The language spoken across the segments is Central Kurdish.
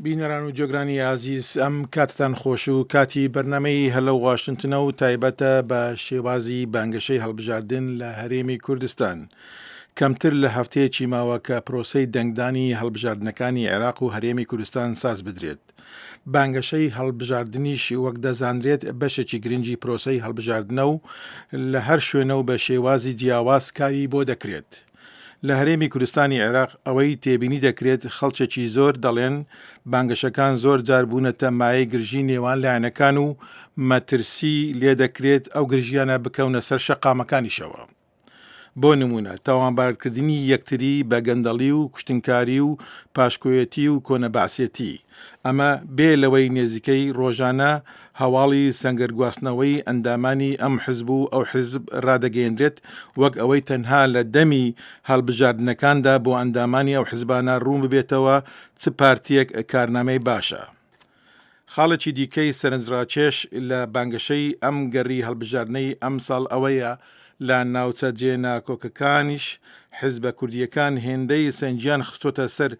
بینەران و جۆگرانی عزیز ئەم کاتتان خۆش و کاتی بەرنمەی هەلە واشنگتنە و تایبەتە بە شێوازی بانگەشەی هەڵبژاردن لە هەرێمی کوردستان. کەمتر لە هەفتەیەکی ماوە کە پرۆسەی دەنگدانی هەڵبژاردنەکانی عێراق و هەرێمی کوردستان ساز بدرێت. بانگەشەی هەڵبژاردنیش وەک دەزانرێت بەشێکی گرنگی پرۆسەی هەڵبژاردنە و لە هەر شوێنە و بە شێوازی جیاواز کاری بۆ دەکرێت. لە هەرێمی کوردستانی عێراق ئەوەی تێبینی دەکرێت خەڵکێکی زۆر دەڵێن بانگەشەکان زۆر جار بوونەتە مایەی گرژی نێوان لایەنەکان و مەترسی لێ دەکرێت ئەو گرژیانە بکەونە سەر شەقامەکانیشەوە. بۆ نمونە تاوانبارکردنی یەکتری بە گەندەڵی و کوشتنکاری و پاشکۆیەتی و کۆنەباسیەتی. ئەمە بێ لەوەی نێزیکەی ڕۆژانە هەواڵی سەنگەرگواستنەوەی ئەندامانی ئەم حزب و ئەو حزب ڕادەگەیەندرێت وەک ئەوەی تەنها لە دەمی هەڵبژاردنەکاندا بۆ ئەندامانی ئەو حزبانە ڕوون ببێتەوە چ پارتیەک کارنامەی باشە. خاڵێکی دیکەی سەرنجڕاکێش لە بانگەشەی ئەم گەڕی هەڵبژاردنەی ئەم ساڵ ئەوەیە لە ناوچە جێناکۆکەکانیش حزبە کوردیەکان هێندەی سەنجیان خستۆتە سەر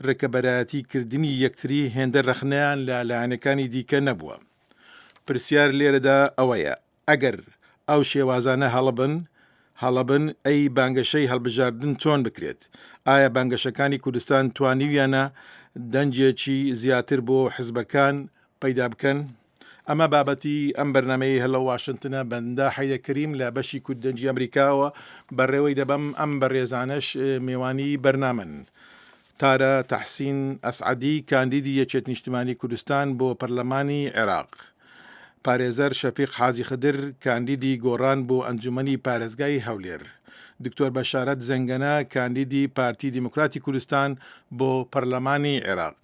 ڕێکەبەرایەتی کردنی یەکتری هێندە ڕەخنەیان لە لایەنەکانی دیکە نەبووە. پرسیار لێرەدا ئەوەیە ئەگەر ئەو شێوازانە هەڵەبن ئەی بانگەشەی هەڵبژاردن چۆن بکرێت؟ ئایا بانگەشەکانی کوردستان توانیویانە دەنجێکی زیاتر بۆ حزبەکان پەیدا بکەن؟ ئەمە بابەتی ئەم بەرنمەی هەلە واشنگتنە بەندا حەیدەکریم لە بەشی کورددەنجی ئەمریکاوە بەڕێوەی دەبەم ئەم بەڕێزانەش میوانی بەرنامن. تارە تەحسین ئەسعەدی کاندیدی یەکێت نیشتیمانی کوردستان بۆ پەرلەمانی عێراق. پارێزەر شەفیق حاجی خدر کاندیدی گۆڕان بۆ ئەنجومەنی پارێزگای هەولێر. دکتۆر بەشارەت زەنگەنە کاندیدی پارتی دیموکراتی کوردستان بۆ پەرلەمانی عێراق.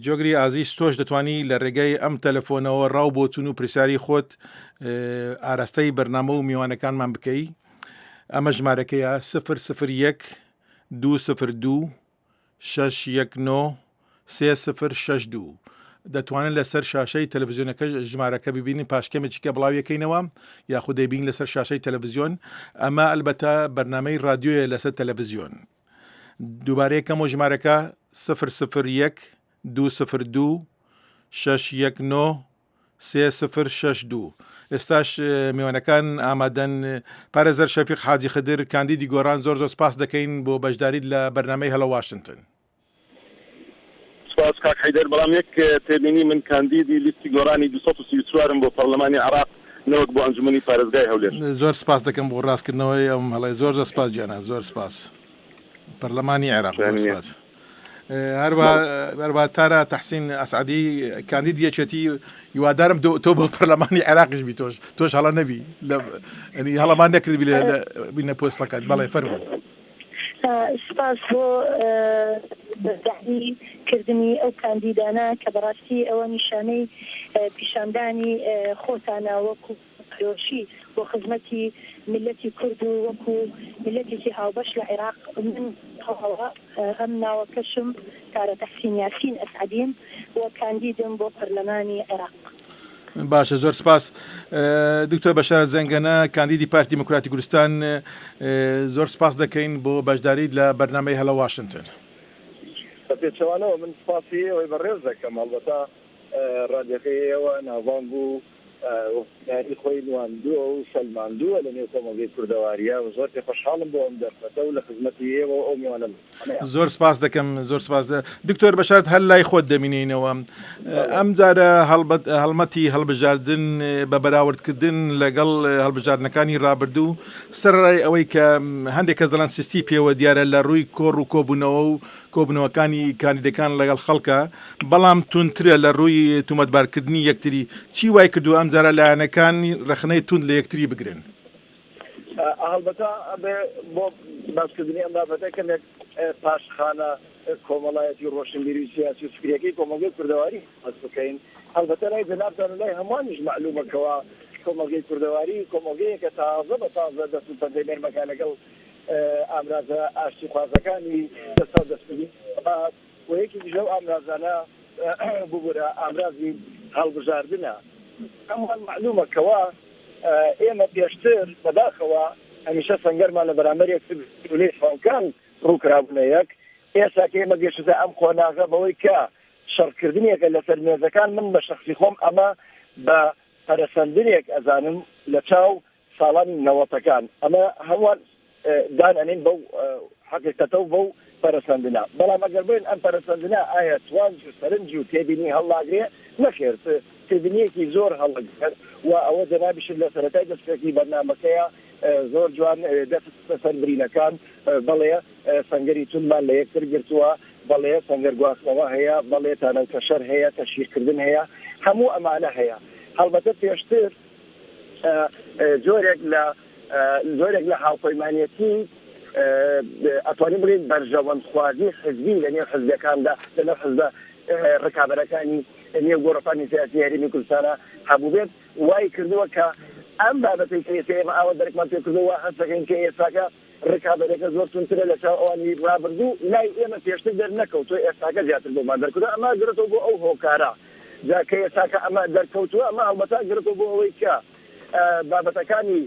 جۆگری ئازیز تۆش دەتوانی لە ڕێگەی ئەم تەلەفۆنەوە ڕاو بۆچون و پرسیاری خۆت ئاراستەی بەرنامە و میوانەکانمان بکەی. ئەمە ژمارەکەیە 002 619 3062. دەتوانن لەسەر شاشەی تەلەڤیزیۆنەکە ژمارەکە ببینین پاشکەمێکیکە بڵاویەکەینەوە یاخود دەیبین لەسەر شاشەی تەلەڤیزیۆن. ئەمە ئەلبەتە بەرنامەی رادیۆیە لەسەر تەلەڤیزیۆن. دووبارەیەکەم و ژمارەکە 002 619 3062. ئێستاش میوانەکان ئامادەن. پارێزەر شەفیق حاجی خدر کاندیدی گۆڕان زۆر سپاس دەکەین بۆ بەشداریت لە بەرنامەی هەلە واشنگتن. سپاس کاک حەیدەر. بەڵام یەک تێبینی من کاندیدی لیستی گۆڕانی 234م بۆ پەرلەمانی عێراق نەوەک بۆ ئەنجومەنی پارێزگای هەولێر. زۆر سپاس دەکەم بۆ ڕاستکردنەوەی ئەم هەڵی. زۆر سپاس گیانە. زۆر سپاس. پەرلەمانی عێراق. زۆر سپاس. هەروە تارە تەحسین ئەسعەدی کاندیدی یەکێتی هیوادارم تۆ بۆ پەرلەمانی عێراقیش بی تۆش هەڵە نەبی هەڵەمان نەکردبی بینە پۆستەکەت. بەڵێ فەرموو. سپاس بۆ بەزەحی کردنی ئەو کاندیدانە کە بەڕاستی ئەوە نیشانەی پیشاندانی خۆتانە وەکو پرۆشی بۆ خزمەتی ملەتی کورد و وەکو ملەتێکی هاوبەش لە عێراق. من ئەم ناوەکەشم تارە تەحسین یاسین ئەسعەدیم و کاندیدم بۆ پەرلەمانی عێراق. باشە، زۆر سپاس. دکتۆر بەشارەت زەنگەنە کاندیدی پارتی دیموکراتی کوردستان، زۆر سپاس دەکەین بۆ بەشداریت لە بەرنامەی هەلە واشنگتن. پێچەوانەوە من سپاسی ئەوەی بەڕێز دەکەم. هەڵبەتە ڕادیۆکەیەوە ناوان بوو یاری خۆی نواندووە و سەلماندووە لە نێو کۆمەڵگەی کوردەواریە و زۆر خۆشحاڵم بۆ ئەم دەرفەتە و لە خزمەتی ئێوە ئەو میوانەم. زۆر سپاس دەکەم. زۆر سپاس. دکتۆر بەشارەت هەر لای خۆت دەمینینەوە. ئەم جارە هەڵمەتی هەڵبژاردن بە بەراوردکردن لەگەڵ هەڵبژاردنەکانی ڕابردوو سەرڕای ئەوەی کە هەندێک کەس دەڵێن سیستی پێوە دیارە لە ڕووی کۆڕ و کۆبوونەوە و کۆبنەوەکانی کاندیدەکان لەگەڵ خەڵکە، بەڵام تونترە لە ڕووی تومەتبارکردنی یەکتری. چی وای کردو ئەم جارە لایەنەکانی ڕخنەی تون لە یەکتری بگرن؟ هەڵبەتە بۆ باسکردنی ئەم بابەتە کەمێک پاشخانە کۆمەڵایەتی ڕۆشنبیری و سیاسی و فکرەکەی کۆمەڵگەی کوردەواری هەست بکەین. هەڵبەتە لای جەنابتان و لای هەمووانیش معلومەکەوە کۆمەڵگەی کوردەواری کۆمەڵگەیەکە تازە بە تازە دەست و پەنجەی نەرمەکان لەگەڵ ئامرازە ئاشتی خوازەکانی دەستا دەستکردی و یەکی دیژە و ئامرازانە ببوورە ئامرازی هەڵبژاردنە. ئەموان معلومەکەوە ئێمە پێشتر بەداخەوە هەمیشە سەنگەرمان لە بەرامبەر یەکتر فڵکان ڕووکرابوونەیەک. ئێستا کە ئێمە گەشتە ئەم خۆناغە بەوەی کە شەڕکردنێکە لەسەر مێزەکان من بە شخصی خۆم ئەمە بە پەرەسەندنێک ئەزانم لە چاو ساڵانی نەوەتەکان ئەمە هەمووان دانەنین بەو حقیقەتە و بەو پەرەسەندنا بەڵام ئەگەر بێن ئەم پەرەسەندنا ئایا توانج و سەرنجی و تێبینی هەڵاگرێ نەخێر تێبینیەکی زۆر هەڵەگرێت و ئەوە جەنابیشت لە سەرەتای دەستپێکی بەرنامەکەیە زۆر جوان دەست سەربرینەکان بەڵێ سەنگەری تونمان لە یەکتر گرتووە بەڵێ سەنگەر گواستنەوە هەیە بەڵێ تانەوتەشەر هەیە تەشیرکردن هەیە هەموو ئەمانە هەیە هەڵبەتە پێشتر زۆرێک لە هاوپەیمانەتی ئەتوانین بڵێن بەرژەوەند خوازی حزبی لەنێو حزبەکاندا لەنێو حزبە ڕکابەرەکانی نێو گۆڕەپانی سیاسی هەرێمی کوردستانە هەبوو بێت وای کردووە کە ئەم بابەتی کە ئێمە ئاوە دەرەکمان پێ کردووە هەستەکەین کە ئێستاکە ڕکابەرەکە زۆر تونترە لە چاو ئەوانی ڕابردوو لای ئێمە پێشتر دەرنەکەوتوە ئێستاکە زیاتر بۆمان دەرکردو ئەمە گرێتەوە بۆ ئەو هۆکارە جاکە ئێستاکە ئەمە دەرکەوتووە ئەمە هەڵبەتا گرێتەوە بۆ ئەوەی کە بابەتەکانی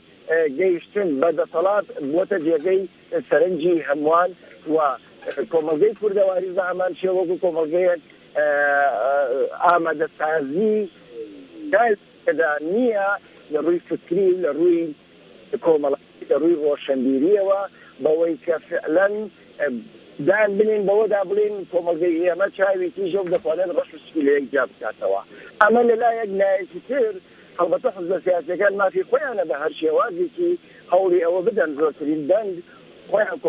گەیشتن بەدەسەڵات بۆتە جێگەی سەرنجی هەمووان و کۆمەلگەی کوردەواری زەمان شێوەکو کۆمەلگەیەک ئامادەسازی دادا نییە لە ڕووی فکری لە ڕووی کۆمەڵی لە ڕووی ڕۆشنبیریەوە بەوەی کە فعلەن دان بنین بەوەدا بڵین کۆمەلگەی ئێمە چاوێکی ژەو دەتوانێت ڕەش و سکیلەیەک جا بکاتەوە ئەمە لەلایەک نایەکی تر هەڵبەتە حزبە سیاسیەکان مافی خۆیانە بە هەر شێوازێکی هەوڵی ئەوە بدەن زۆرترین دەنگ خۆیان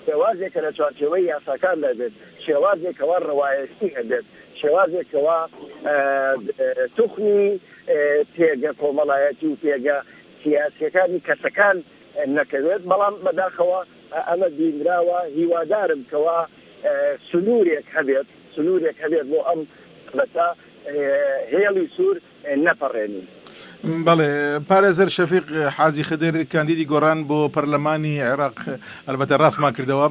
شێوازێکە لە چوارچێوەی یاساکان دەبێت شێوازێکەوە ڕەوایەتی هەبێت شێوازێکەوە توخنی پێگە کۆمەڵایەتی و پێگە سیاسیەکانی کەسەکان نەکەوێت بەڵام بەداخەوە ئەمە بینراوە هیوادارم کەوا سنوورێک هەبێت بۆ ئەم بەتا هێڵی سوور نەپەڕێنی. بەڵێ پارێزەر شەفیق حاجی خدر کاندیدی گۆڕان بۆ پەرلەمانی عێراق ئەلبەتە ڕاستمان کردەوە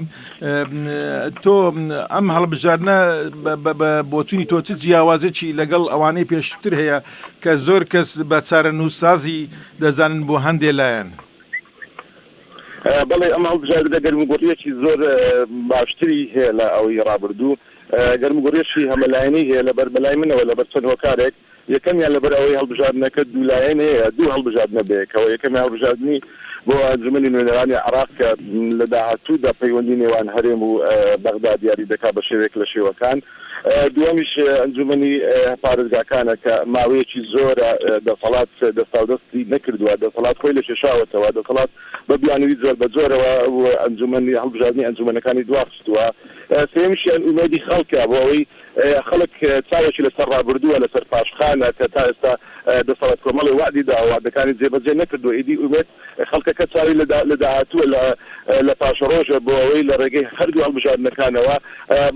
تۆ ئەم هەڵبژاردنە بۆچوونی تۆ چ جیاوازێکی لەگەڵ ئەوانەی پێشتر هەیە کە زۆر کەس بە چارە نووسازی دەزانن بۆ هەندێ لایەن بەڵێ ئەم هەڵبژاردنە گەرمگۆڕیەکی زۆر باشتری هەیە لە ئەوەی ڕابردوو گەرمگۆڕیەکی هەمەلایەنی هەیە لەبەر بەلای منەوە لەبەر چەند هۆکارێک یەکەمیان لەبەر ئەوەی هەڵبژاردنەکە دوولایەن هەیە دوو هەڵبژاردنە بێکەوە یەکەمی هەڵبژاردننی بۆ ئەنجومەنی نوێنەرانی عێراق کە لە داهاتوودا پەیوەندی نێوان هەرێم و بەغدا دیاری دەکات بە شێوەیەک لە شێوەکان دووەمیش ئەنجومەنی پارێزگاکانە کە ماوەیەکی زۆرە دەسەڵات دەستاودەستی نەکردووە دەسەڵات خۆی لە شێشاوەتەوە دەسەڵات بە بیانوی زۆر بە جۆرەوە ئەنجومەنی هەڵبژاردننی ئەنجومەنەکانی دواخستووە سێمیشیان ئومێدی خەڵکە بۆ ئەوەی خەڵک چاوێکی لەسەر ڕابردووە لەسەر پاشخانە کە تا ئێستا دەسەڵات کۆمەڵی وعدی داوە وعدەکانی جێبەجێ نەکردووە ئیدی ئومێد خەڵکەکە چاوی لە داهاتووە لە پاشەڕۆژە بۆ ئەوەی لە ڕێگەی هەردوو هەڵبژاردنەکانەوە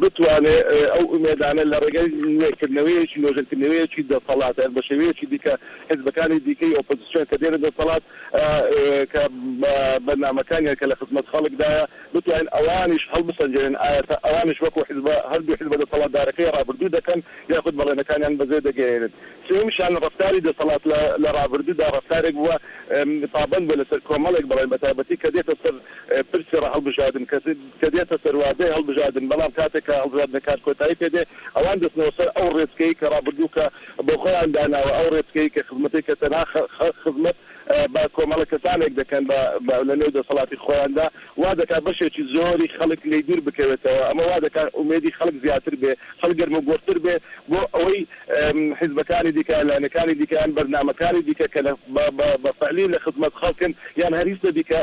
بتوانێت ئەو ئومێدانە لە ڕێگەی نوێکردنەوەیەکی نۆژنکردنەوەیەکی دەسەڵات بە شێوەیەکی دیکە حیزبەکانی دیکەی ئۆپۆزیسیۆن کە دێنە دەسەڵات کە بەرنامەکانیان کە لە خزمەت خەڵکدایە بتوانین ئەوانیش هەڵبسەنجێنن ئاەتە ئەوانیش وەکو هەردوو حیزبە دەسەڵاتدارەکەی ڕابردوو دەکەن یاخود بەڵێنەکانیان بەزێ دەگەێنن سێمیشان ڕفتاری دەسەڵات لە ڕابردوودا ڕفتارێک بووە پابەند بە لەسەر کۆمەڵێک بەڵێن بەتایبەتی کە دێتە سەر پرسی هەڵبژاردن کە دێتە سەر وادەی هەڵبژاردن بەڵام کاتێک کە هەڵبژاردنەکات کۆتایی پێدێ ئەوان دەستنەوە سەر ئەو ڕێچکەی کە ڕابردوو کە بۆ خۆیان داناوە ئەو ڕێچکەی کە خزمەتی کە تەنها خزمەت با کۆمەڵە کەسانێک دەکەن لە نێو دەسەڵاتی خۆیاندا وا دەکات بەشێکی زۆری خەڵک لێ دوور بکەوێتەوە ئەمە وا دەکات ئومێدی خەڵک زیاتر بێ خەڵک گەرموگۆڕتر بێ بۆ ئەوەی حیزبەکانی دیکە لایەنەکانی دیکەیان بەرنامەکانی دیکە کە بە فەعلی لە خزمەت خەڵکن یان هەریستە دیکە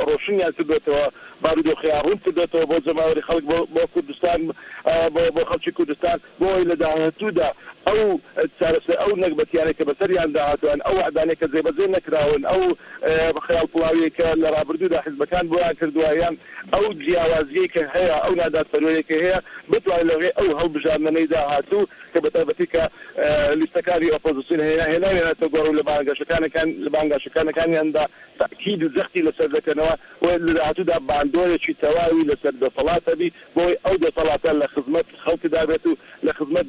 ڕۆشنیان کردوێتەوە بارودۆ خیاڕون کردوێتەوە بۆ جەماوەری خەڵک بۆ کوردستان بۆ خەڵکی کوردستان بۆی لە داهاتوودا ئەو چارەسەر ئەو نەکبەتیانێک کە بەسەریان داهاتوان ئەو عدانێک کە جێبەجێ نەکراون ئەو خەیاڵ پڵاویە کە لە ڕابردوودا حیزبەکان بۆیان کردووە یان ئەو جیاوازیەی کە هەیە ئەو نادادپەروەیەکە هەیە بتوانێت لەوێ ئەو هەڵبژاردنەی داهاتوو کە بەتایبەتی کە لیستەکانی ئۆپۆزیسیۆن هێناوێنێتە گۆڕ و لە بانگەشەکانیاندا تاکید و زەختی لەسەر دەکەنەوە و لە داهاتوودا باندۆرێکی تەواوی لەسەر دەسەڵاتە بی بۆی ئەو دەسەڵاتە لە خزمەت خەڵکدا بێت و لە خزمەت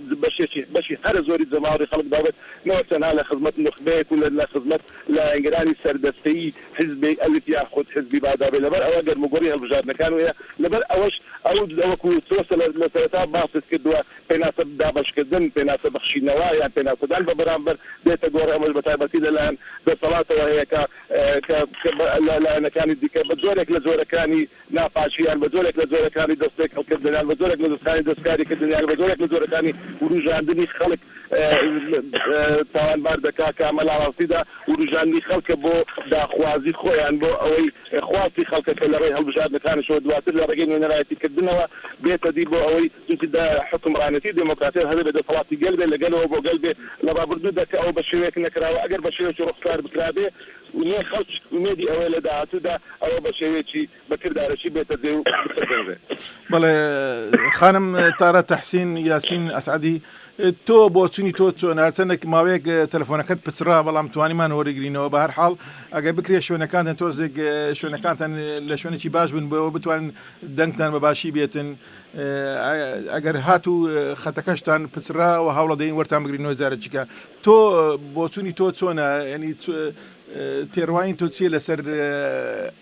بەشی هەر زۆری جەماوەری خەڵک دابێت نەوە تەنها لە خزمەت نخبەیەک و لە خزمەت لە ئەنگرانی سەردەستەیی حیزبی ئەلف یاخود حیزبی بادابێ لەبەر ئەوە گەرموگۆڕی هەڵبژاردنەکان وەیە لەبەر ئەوەش ئەو وەکو تۆ لە سەرەتا باست کردووە پێناسە دابەشکردن پێناسە بەخشینەوە یان پێناسەدان بە بەرامبەر دێتە گۆڕی ئەمەش بە تایبەتی لەلایەن دەسەڵاتەوە هەیە کە لایەنەکانی دیکە بە زۆرێک لە زۆرەکانی ناپاشیان بە زۆرێک لە زۆرەکانی دەستێک هەڵکردنیان بە زۆرێک لە دەستکاری دەستکاریکردنیان بە زۆرێک لە زۆرەکانی وروژاندنی خەڵک تاوانبار دەکا کە ئەمەلاڕاستیدا وروژاندنی خەڵکە بۆ داخوازی خۆیان بۆ ئەوەی خواستی خەڵکەکە لە ڕێی هەڵبژاردنەکانشەوە دواتر لە ڕێگەی نوێنەرایەتیکردنەوە بێتە دی بۆ ئەوەی حکومڕانەتی دموکراسی هەبێت بە دەسەڵاتی گەل بێ لەگەلەوە بۆ گەل بێ لە ڕابردوو دەکە ئەو بە شێوەیەک نەکراوە ئەگەر بە شێوەیەکی ڕوخسار بکرابێ وێ خەڵک ومێدی ئەوەی لە داهاتوودا ئەوە بە شێوەیەکی بەکردارەشی بێتە دێ و بسەگەڕێ. بەڵێ خانم تارە تەحسین یاسین ئەسعەدی تۆ بۆ چوونی تۆ چۆن هەرچەندێک ماوەیەک تەلەفۆنەکەت پچرا بەڵام توانیمان وەرەگرینەوە بە هەر حاڵ ئەگەر بکرێ شوێنەکانتان تۆزێک شوێنەکانتان لە شوێنێکی باش بن بۆەوە بتوانن دەنگتان بە باشی بێتن ئەگەر هاتوو خەتەکەشتان پچراوە هەوڵە دەین وەرتان بگرینەوە جارێکیکە تۆ بۆ چوونی تۆ چۆنە ینی تێڕواین تۆ چیە لەسەر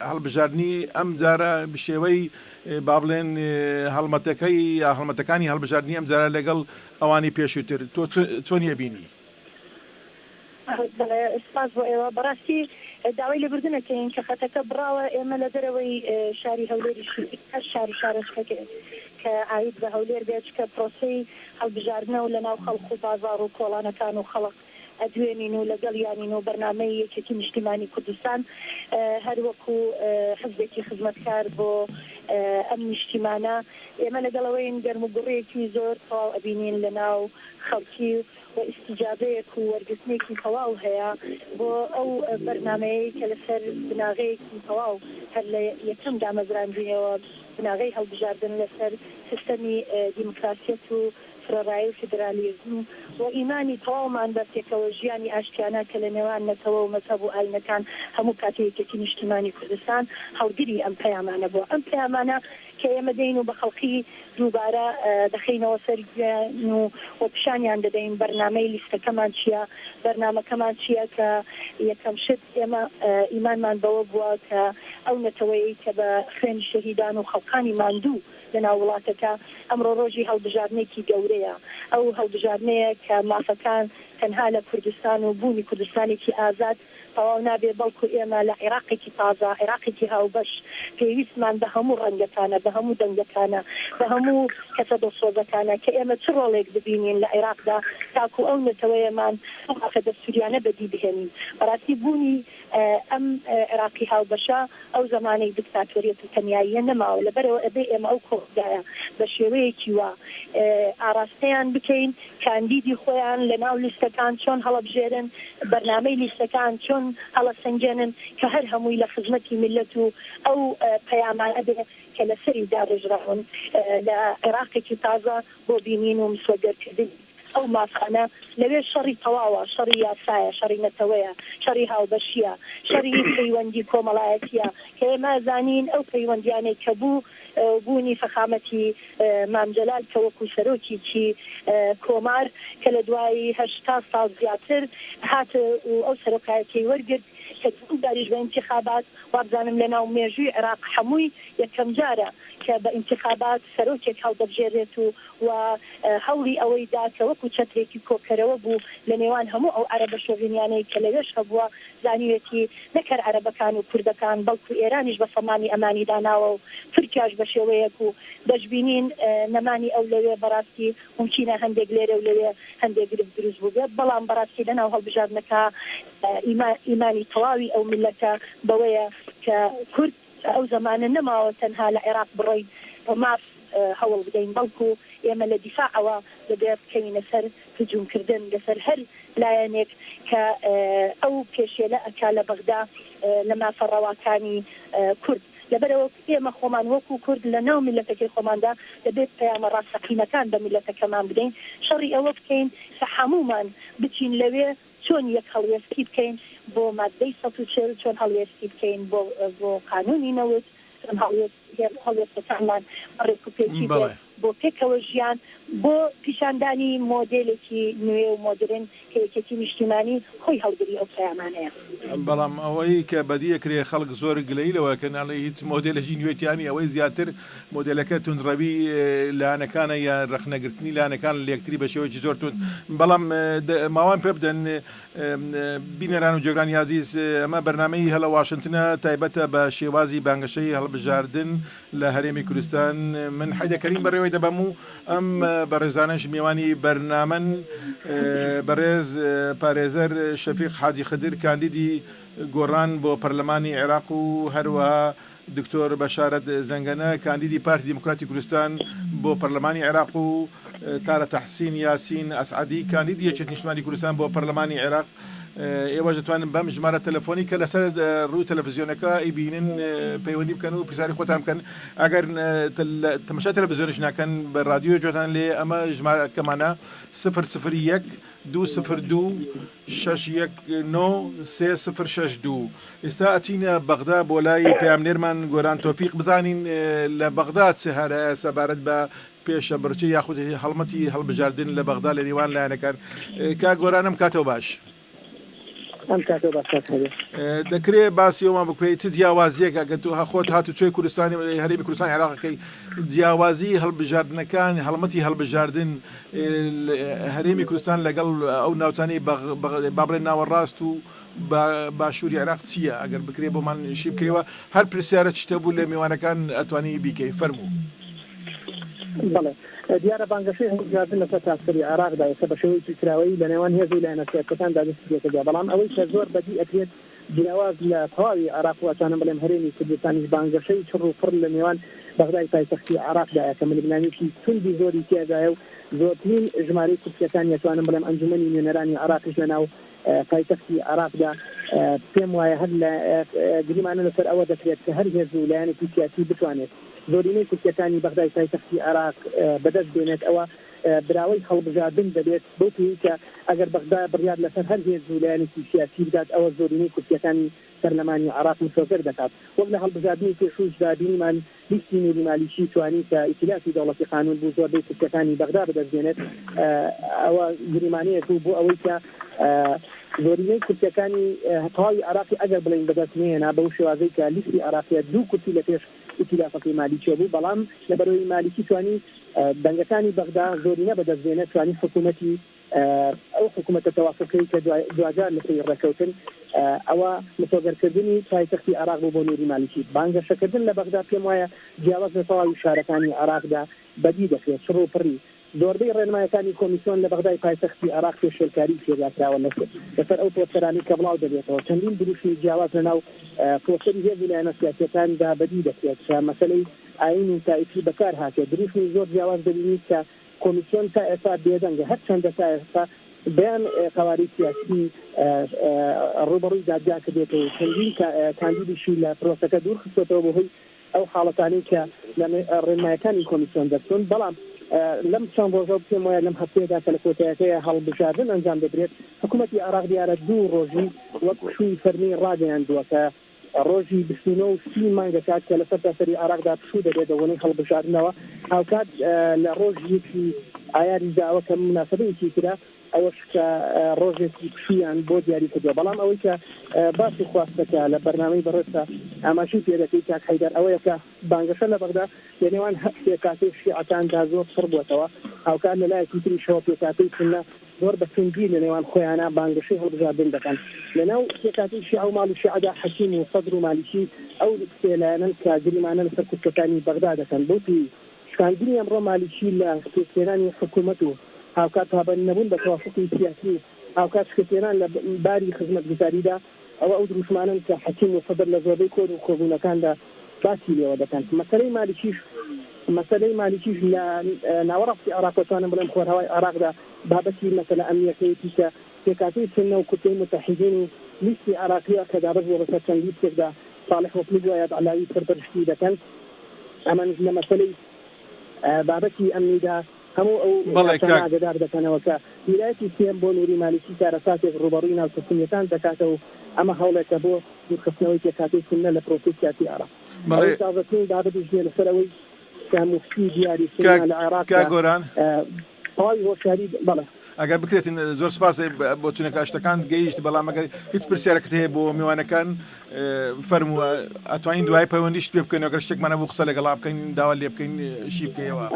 هەڵبژاردننی ئەم جارە بشێوەی با بڵێن هەڵمەتەکەی یا هەڵمەتەکانی هەڵبژاردننی ئەم جارە لەگەڵ ئەوانی پێشووتر تۆ چۆنیە بینی؟ سپاس بۆ ئێوە بەڕاستی داوای لێبوردنەکەین کە خەتەکە بڕاوە ئێمە لە دەرەوەی شاری هەولێری شاری شارەشەکە کە عاید بە هەولێر بێت کە پرۆسەی هەڵبژاردنەوە لە ناو خەڵق و بازاڕ و کۆڵانەکان و خەڵق ئەدوێنین و لەگەڵ یانین و بەرنامەی یەکێتی نیشتیمانی کوردستان هەروەکو حزبێکی خزمەتکار بۆ ئەم نیشتیمانە ئێمە لەگەڵەوەین گەرم و گوڕەیەکی زۆر تەواو ئەبینین لە ناو خەڵکی و ئیستیجابەیەک و وەرگرتنێکی تەواو هەیە بۆ ئەو بەرنامەیە کە لەسەر بناغەیەکی تەواو هەر لە یەکەم دامەزراندنەوە بناغەی هەڵبژاردن لەسەر سیستەمی دیموکراسیەت و فرەڕایی و فیدرالیزم و ئیمانی تەواومان بە پێکەوە ژیانی ئاشتیانە کە لە نێوان نەتەوە و مەذهب و ئاینەکان هەموو کاتەیەکێتی نیشتیمانی کوردستان هەڵگری ئەم پەیامانە بۆ ئەم پەیامانە کە ئێمە دەین و بە خەڵکی دووبارە دەخینەوە سەرگیان و پیشانیان دەدەین بەرنامەی لیستەکەمان چییە بەرنامەکەمان چییە کە یەکەم شت ئێمە ئیمانمان بەوە بووە کە ئەو نەتەوەی کە بە خوێنی شەهیدان و خەڵکانی ماندوو لە ناو وڵاتەکە ئەمڕۆ ڕۆژی هەڵبژاردنێکی گەورەیە ئەو هەڵبژاردنەیە کە مافەکان تەنها لە کوردستان و بوونی کوردستانێکی ئازاد تەواو نابێ بەڵکو ئێمە لە عێراقێکی تازە عێراقێکی هاوبەش پێویستمان بە هەموو ڕەنگەکانە بە هەموو دەنگەکانە بە هەموو کەسە دەسۆزەکانە کە ئێمە چ ڕۆڵێک ببینین لە عێراقدا تاکو ئەو نەتەوەیەمان ئەوقە دەستوریانە بەدی بهێنین بەڕاستی بوونی ئەم عێراقی هاوبەشە ئەو زمانەی دیکتاتۆریەت و تەنیاییە نەماوە لەبەرەوە ئەبێ ئێمە ئەو کۆدایە بە شێوەیەکی وا ئاراستەیان بکەین کاندیدی خۆیان لە ناو لیستەکان چۆن هەڵەبژێرن بەرنامەی لیستەکان چۆن هەڵە سنجێنن کە هەر هەمووی لە خزمەتی میلەت و ئەو پەیامان ئەبێ کە لەسەری داڕێژراون لە عێراقێکی تازە بۆ بینین و مسوەگەرکردن ئەو مافانە لەوێ شەڕی تەواوە شەڕی یاسایە شەڕی نەتەوەیە شەڕی هاوبەشیە شەڕی پەیوەندی کۆمەڵایەتیە کە ئێمە زانین ئەو پەیوەندیانەی کە بوونی فەخامەتی مامجەلال کە وەکو سەرۆکیی کۆمار کە لە دوای 80 ساڵ زیاتر هات و ئەو سەرۆکایەتی وەرگرت کە داریش بە انتخابات وابزانم لە ناو مێژووی عێراق هەمووی یەکەم جارە کە بە انتخابات سەرۆکێک هەڵدەبژێرێت و هەوڵی ئەوەی دا کە وەکو چەترێکی کۆکەرەوە بوو لە نێوان هەموو ئەو عەرەبە شۆڤینیانەی کە لەوێش هەبووە زانیوێتی نەکەر عەرەبەکان و کوردەکان بەڵکو ئێرانیش بە سەمانی ئەمانی داناوە و تورکیاش بە شێوەیەک و دەشبینین نەمانی ئەو لەوێ بەڕاستی ممکنە هەندێک لێرە و لەوێ هەندێک گرفت دروست بوو بێت بەڵام بەڕاستی لەناو هەڵبژاردنەکە ئیمانی تەواوی ئەو میلەتە بەوەیە کە کورد ئەو زمانە نەماوە تەنها لە عێراق بڕۆین ماف هەوڵ بدەین بەڵکو ئێمە لە دیفاعەوە دەبێت بکەینە سەر هجوومکردن لەسەر هەر لایەنێک کە ئەو پێشێلە ئەکا لە بەغدا لە مافەڕەواکانی کورد لەبەرەوە ئێمە خۆمان وەکو کورد لە ناو میلەتەکەی خۆماندا دەبێت پەیامە ڕاستەقینەکان بە میلەتەکەمان بدەین شەڕی ئەوە بکەین کە هەموومان بچین لەوێ چۆن یەک هەڵوێستی بکەین بۆ مادەی 140 چۆن هەڵوێستی بکەین بۆ قانونی نەوت چۆن هەڵوێستەکانمان ڕێکوپێکی بۆ پێکەوە ژیان بۆ پیشاندانی مۆدلێکی نوێ و مۆدرن هەیەکێتی نیشتیمانی خۆی هەڵگری ئەو پەیامانەیە. بەڵام ئەوەی کە بەدیەکرێ خەڵک زۆر گلەیلەوە کە ناڵی هیچ مۆدلێکی نوێتیانی ئەوەی زیاتر مۆدلەکە تونندڕەوی لاانەکانە یان ڕخنەگرتنی لاانەکان لە یەکتری بە شێوەیەکی زۆر تون. بەڵام ماوان پێ بدەن بینەران و جێگرانی عزیز، ئەمە بەرنامەی هەلە واشنتنە تایبەتە بە شێوازی بانگەشەی هەڵبژاردن لە هەرێمی کوردستان. من حەیدەکەریم بەڕێوەی دەبەم و ئەم بەڕێزانش میوانی بەرنامەن بەڕێز پارێزەر شەفیق حاجی خدر کاندیدی گۆڕان بۆ پەرلەمانی عێراق و هەروەها دکتۆر بەشارەت زەنگەنە کاندیدی پارتی دیموکراتی کوردستان بۆ پەرلەمانی عێراق و تارە تەحسین یاسین ئەسعەدی کاندیدی یەکێتی نیشتیمانی کوردستان بۆ پەرلەمانی عێراق. ئێوە دەتوانن بەم ژمارە تەلەفۆنی کە لەسەر ڕووی تەلەڤیزیۆنەکە ئەیبینن پەیوەندی بکەن و پرسیاری خۆتان بکەن. ئەگەر تەماشای تەلەڤیزیۆنش ناکەن بە رادیۆ جۆتان لێ ئەمە ژمارەکەمانە 001 202 619 3062. ئێستا ئەچینە بەغدا بۆ لای پەیامنێرمان گۆران تۆفیق بزانین لە بەغدا چ هەرە سەبارەت بە پێشە بڕچی یاخود هەڵمەتی هەڵبژاردن لە بەغدا لە نێوان لایەنەکان. کا گۆرانم کاتەوە باش. دەکرێت باسیەوەمان بکوێت چ جیاوازیەکە کە تو خۆت هاتو توێ کوردستانی هەرێمی کوردستانی عێراقەکەی جیاوازی هەڵبژاردنەکان هەڵمەتی هەڵبژاردن هەرێمی کوردستان لەگەڵ ئەو ناوچانەی با بڵێن ناوەڕاست و باشووری عێراق چییە؟ ئەگەر بکرێت بۆمان شی بکەیەوە هەر پرسیارە چتە بوو لە میوانەکان ئەتوانی بیکەی فەرموو. دیارە بانگەشەی هەڵبژاردن لەسەر تاسەری عێراقدا ئێستا بە شێوەیەکی کراوەی لە نێوان هێزی لایەنە سیاسەتاندا دەست پێکرا، بەڵام ئەوەی کە زۆر بەدی ئەکرێت جیاواز لە تەواوی عێراق واتوانم بڵێم هەرێمی کوردستانیش بانگەشەی چڕ و پڕ لە نێوان بەغدای پایتەختی عێراقدایە کە ململانێکی توندی زۆری تێدایە و زۆرترین ژمارەی کورسیەکان ئەتوانم بڵێم ئەنجومەنی نوێنەرانی عێراقیش لەناو پایتەختی عێراقدا پێم وایە هەر لە گریمانە لەسەر ئەوە دەکرێت کە هەر هێز و لایەنێکی سیاسی بتوانێت زۆرینەی کورسیەکانی بەغدای پایتەختی عێراق بەدەست بێنێت. ئەوە براوەی هەڵبژاردن دەبێت بۆ کە ئەگەر بەغدا بڕیار لەسەر هەر هێز و لایەنێکی سیاسی بدات ئەوە زۆرینەی کورسیەکانی پەرلەمانی عێراق متوەفر دەکات. وەک لە هەڵبژاردنی پێشووشدا بینیمان لیستی نوێری مالیشی توانی کە ئیتلافی دەوڵەتی قانون بوو زۆربەی کورسیەکانی بەغدا بەدەست بێنێت. ئەوە گریمانەیەک بوو ئەوەی کە زۆرینەی کورسیەکانی تەواوی عێراقی ئەگەر بڵین بەدەست نێنا بەو شێوازەی کە لیستی عێراقیە دوو کورسی لە پێش ئیتلافەکەی مالیکی بوو، بەڵام لەبەرەوەی مالیکی توانی دەنگەکانی بەغدا زۆرینە بەدەستبێنێت توانی حکوومەتی ئەو حکوومەتە تەوافقەکەی کە دوجار لەسەری ڕێکەوتن ئەوە متۆگەرکردنی پایتەختی عێراق بوو بۆ نوێری مالیکی. بانگەشەکردن لە بەغدا پێم وایە جیاواز لە تەواوی شارەکانی عێراقدا بەدی دەکرێت چڕ و پڕی. زۆربەی ڕێنمایەکانی کۆمیسیۆن لە بەغدای پایتەختی عێراق پێشێلکاری پێداکراوە لەسەر ئەو پۆستەرانی کە بڵاو دەبێتەوە. چەندین دروشمی جیاواز لەناو پۆستەری هێزی لایەنە سیاسەتاندا بەدی دەکرێت کە مەسەلەی ئاین و تایفی بەکار هاتێت. دروشمی زۆر جیاواز دەبینیت کە کۆمیسیۆن تا ئێستا بێدەنگە هەر چەندە تا ئێستا بەیان قەواری سیاسی ڕوبەڕووی دادگا کردێتەوە چەندین کاندیدیشی لە پرۆسەکە دوور خستێتەوە بۆ هۆی ئەو حاڵەتانەی کە لە ڕێنمایەکانی کۆمیسیۆن دەچون. بەڵام لەم چەند ڕۆژە پێم وایە لەم هەفتەیەدا کە لە کۆتایەکەی هەڵبژاردن ئەنجام دەدرێت حکوومەتی عێراق دیارە دوو ڕۆژی وەک شووی فەرمی ڕاگەیاندووە کە ڕۆژی 29 مانگە کات کە لەسەر تاسەری عێراقدا پشوو دەبێت دەوەنەی هەڵبژاردنەوە هاوکات لە ڕۆژێکی ئایاری داوە کە مناسبەیەکی کرا ئەوەش کە ڕۆژێکی پشویان بۆ دیاری کردووە. بەڵام ئەوەی کە باسی خواستەکە لە بەرنامەی بەڕێستا ئاماژەی پێدەکەی کاک حەیدەر ئەوەیە کە بانگەشە لە بەغدا لە نێوان پێکاتەی شیعەکاندا زۆر پڕ بووەتەوە هاوکات لە لایەکی تریشەوە پێکاتەی سنە زۆر بە توندی لە نێوان خۆیانە بانگەشەی هەڵبژاردن دەکەن. لەناو پێکاتەی شیعە و ماڵی شیعەدا حەکیم و سەدر و مالیکی ئەو سێ لایەنن کە گریمانە لەسەر کورسەکانی بەغدا دەکەن. بۆتی شکاندنی ئەمڕۆ مالیکی لە پێکهێنانی حکوومەت و هاوکات پابەند نەبوون بە تەوافقی سیاسی هاوکات شکستێنان لە باری خزمەتگوزاریدا ئەو دروشمانن کە حەکیم و سەدر لە زۆربەی کۆد و کۆبوونەکاندا باسی لێوە دەکەن. مەسەلەی مالیکیش لە ناوەڕاستی عێراق توانم بڵێم خۆرهەوای عێراقدا بابەتی مەسەلە ئەمنیەتەیەتی کە پێکاتەی سنە و کورتەی متحیدین و لیستی عێراقیە کە دابەز بۆ بەسەر چەند لیستێکدا صالح وەکیل وایەت عەلاوی سەرپەرشتی دەکەن. ئەمەش لە مەسەلەی بابەتی ئەمنیدا هەموو ئەو ئاگدار دەکەنەوە کە ویلایەتی سێم بۆ نووری مالیکی کارەساتێک ڕوبەڕووی ناوچەکوونیەکان دەکاتەوە و ئەمە هەوڵێکە بۆ دوورخستنەوەی پێکاتەی سنە لە پرۆسەی سیاسی عێراق. تازەترین بابەتیش لەسەر ئەوەی مفتی دیاری سنە لە عێراق گۆران تەواوی هۆشیاری بەڵێ ئەگەر بکرێتین زۆر سپاس بۆ چونەکە شتەکان گەیشت بەڵام ئەگەر هیچ پرسیارەکەت هەیە بۆ میوانەکان فەرمووە ئەتوانین دوای پەیوەندیشت پێ بکەین ئەگەر شتێکمانە بۆ قسە لەگەڵا بکەین داوا لێ بکەین شی بکەیەوە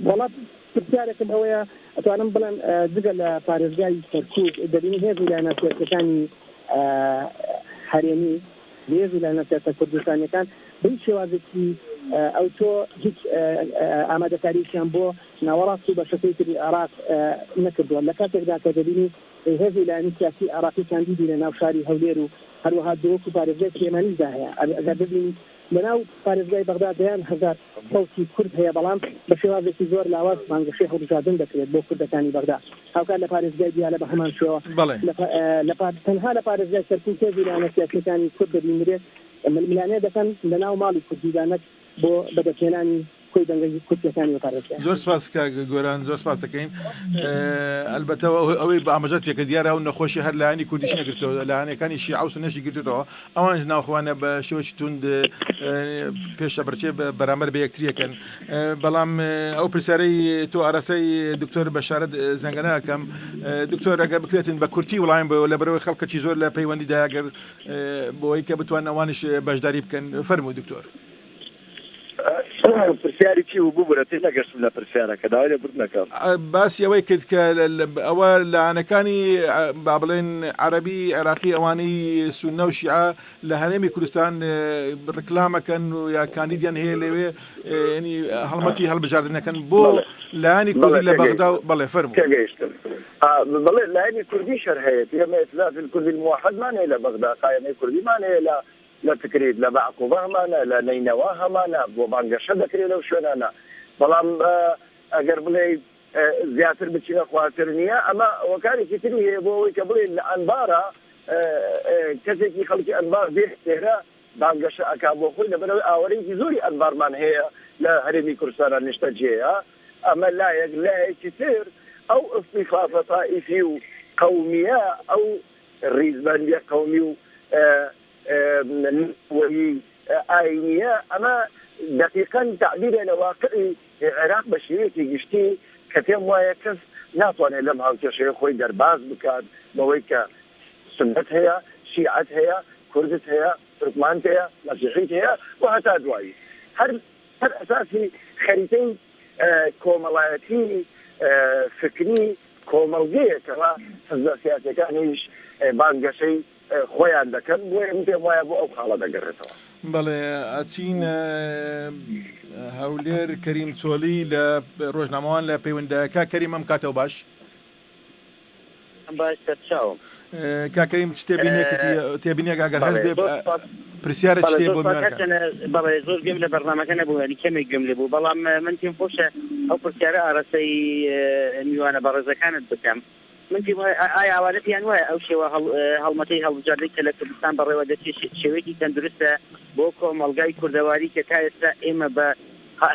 وڵات پرسیارێکم ئەوەیە ئەتوانم بڵێن جگە لە پارێزگای سەرکوب دەبینی هێز ویلایەتە سیاسەکانی هەرێمی هێز ویلایەتە سیاسە کوردستانیەکان بەهیچ شێوازێکی ئەو تۆ هیچ ئامادەکاریشیان بۆ ناوەڕاستی بەشەکەی تری عێراق نەکردووە لە کاتێکدا کە دەبینی هێز ویلایەتی سیاسی عێراقی کاندیدی لە ناو شاری هەولێر و هەروەها دۆوەکو پارێزگای سلێمانیدا هەیە ئەگەر ببینی لەناو پارێزگای بەغدا دەیان هەزار سەوتی کورد هەیە بەڵام بە شێوازێکی زۆر لاواز بانگەشەی هەڵبژاردن دەکرێت بۆ کوردەکانی بەغدا هاوکات لە پارێزگای دیالە بە هەمان شێوە تەنها لە پارێزگای سەرکوب هێز ویلایەتە سیاسیەکانی کورد دەبینرێت ململانەیە دەکەن لەناو ماڵی کوردیدانەت بۆ بەدەستهێنانی کۆی دەنگەی کوردەکانی و پارێزگای زۆر سپاس گۆران زۆر سپاس دەکەین ئەلبەتە ئەوەی بە ئاماژەت پێکە دیارە ئەو نەخۆشی هەر لایەنی کوردیش نەگرتەوە لایەنەکانی شیعە و سوننیشی گرتووەوە ئەوانش ناوخۆوانە بە شێوەی توند پێشە بەرچێ بەرامبەر بە یەکتریەکەن بەڵام ئەو پرسیارەی تۆ ئارەسەی دکتۆر بەشارەت زەنگەنەکەم دکتۆر ئەگە بکرێتن بە کورتی وڵایم بۆ لە بەرەوەی خەڵکەکی زۆر لە پەیوەندیدا ئەگەر بۆی کە بتوان ئەوانش بەشداری بکەن فەرموو دکتۆر پرسیاری چی و ببرەتی نەگەشتم لە پرسیارەکە داوای لێ برد نەکەم باسی ئەوەی کرد کە ئەوە لایەنەکانی با بڵێن عەرەبی عێراقی ئەوانەی سوننە و شیعە لە هەرێمی کوردستان ڕکلامەکەن و یا کاندیدیان هەیە لەوێ ینی هەڵمەتی هەڵبژاردنەکەن بۆ لایەنی کوردی لە بەغدا و بەڵێ فەرموو تێگەیشتم بەڵێ لایەنی کوردی شەر هەیە ئێمە ئیتلاف الکوردی الموحدمان هەیە لە بەغدا قایمەی کوردیمان هەیە لە تکرێت لە بەعقوبە هەمانە لە نەینەوە هەمانە بۆ بانگەشە دەکرێت لەو شوێنانە بەڵام ئەگەر بڵێ زیاتر بچینە خواتر نییە ئەمە وەکارێکی تری هەیە بۆ ئەوەی کە بڵێن لە ئەنبارە کەسێکی خەڵکی ئەنبار بێت تێرە بانگەشە ئەکا بۆ خۆی لەبەرەوەی ئاوەرێکی زۆری ئەنبارمان هەیە لە هەرێمی کوردستانە نیشتە جێە ئەمە لایەکی تر ئەو ئستیخافە تائیفی و قەومیە ئەو ڕیزبەندیە قەومی و وهي آينية أما دقيقا تعبير لواقعي العراق بشريتي جشتي كتير وايكس ناطواني لمها وتشري خوي درباز بكاد بويكا سنت هي شيعت هي كردت هي تركمانت هي مسيحيت هي وحتى دواي هر أساسي خريطين كومالاتي فكري كومالجية كما حزب سياسي كانيش بانقشي خۆیان دەکەن بۆ پێم وایە بۆ ئەو خاڵە دەگەڕێتەوە بەڵێ ئەچین هەولێر کەریم چۆلی لە ڕۆژنامەوان لە پەیوەندەکە کەریم ئەم کاتەوە باش باش سەرچاوم کاکەریم تێبینێک ئەگەر هەست بێ پرسیارە شتێ بۆ بەڵێ زۆر گەم لە بەرنامەکە نەبوو هەنی کەمێک گەم لێ بوو بەڵام من تیم خۆشە ئەو پرسیارە ئارەسەی میوانە بەڕێزەکانت بکەم من ئایا ئاوارەتیان وایە ئەو شێوە هەڵمەتەی هەڵبژاردنی کە لە کوردستان بەڕێوە دەچێت شێوەیەکی تەندروستە بۆ کۆمەڵگای کوردەواری کە تا ئێستا ئێمە بە